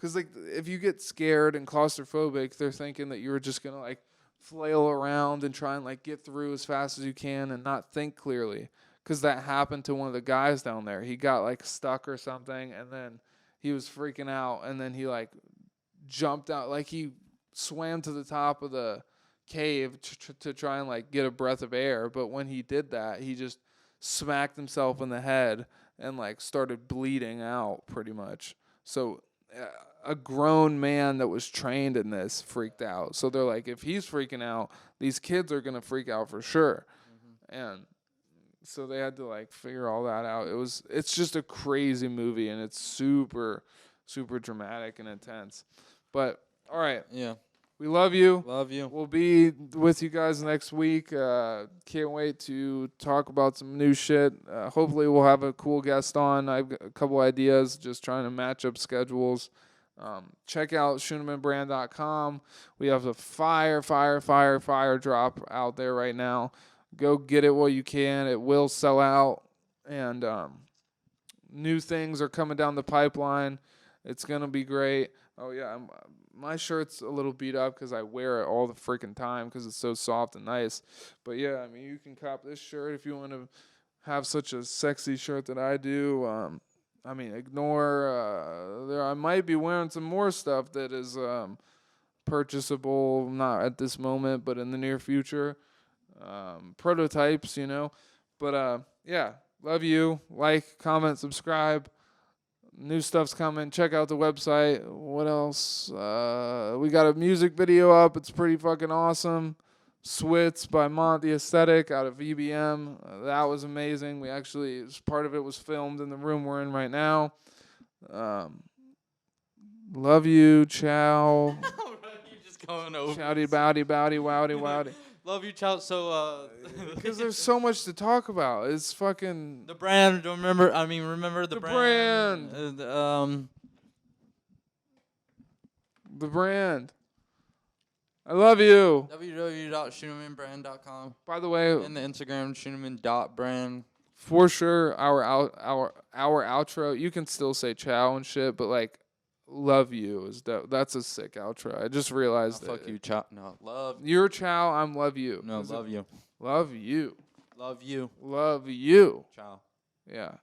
cause like if you get scared and claustrophobic, they're thinking that you're just gonna like flail around and try and like get through as fast as you can and not think clearly. Cause that happened to one of the guys down there. He got like stuck or something, and then he was freaking out, and then he like jumped out, like he swam to the top of the cave to try and like get a breath of air, but when he did that, he just smacked himself in the head and like started bleeding out pretty much. So a grown man that was trained in this freaked out. So they're like, if he's freaking out, these kids are gonna freak out for sure. And so they had to like figure all that out. It's just a crazy movie, and it's super super dramatic and intense. But all right, Yeah. we love you. Love you. We'll be with you guys next week. Can't wait to talk about some new shit. Hopefully we'll have a cool guest on. I've got a couple ideas, just trying to match up schedules. Check out ScheunemanBrand.com. We have a fire drop out there right now. Go get it while you can. It will sell out. And new things are coming down the pipeline. It's going to be great. Oh, yeah. My shirt's a little beat up because I wear it all the freaking time because it's so soft and nice. But, yeah, I mean, you can cop this shirt if you want to have such a sexy shirt that I do. I mean, ignore there. I might be wearing some more stuff that is purchasable, not at this moment, but in the near future. Prototypes, you know. But, yeah, love you. Like, comment, subscribe. New stuff's coming. Check out the website. What else? We got a music video up. It's pretty fucking awesome. Swits by Mont the Aesthetic out of EBM. That was amazing. We actually, part of it was filmed in the room we're in right now. Love you. Ciao. You're just going over. Chowdy, bowdy, bowdy, wowdy, wowdy. Love you, Chow. So, Because there's so much to talk about. It's fucking... the brand, remember the brand. The brand. I love you. www.scheunemanbrand.com. By the way, And the Instagram, scheuneman.brand. for sure, our outro, you can still say ciao and shit, but like, love you is that's a sick outro. I just realized Fuck you, Chow. No, love. You're ciao, I'm love you. No, love you. Love you. Love you. Love you. Ciao. Yeah.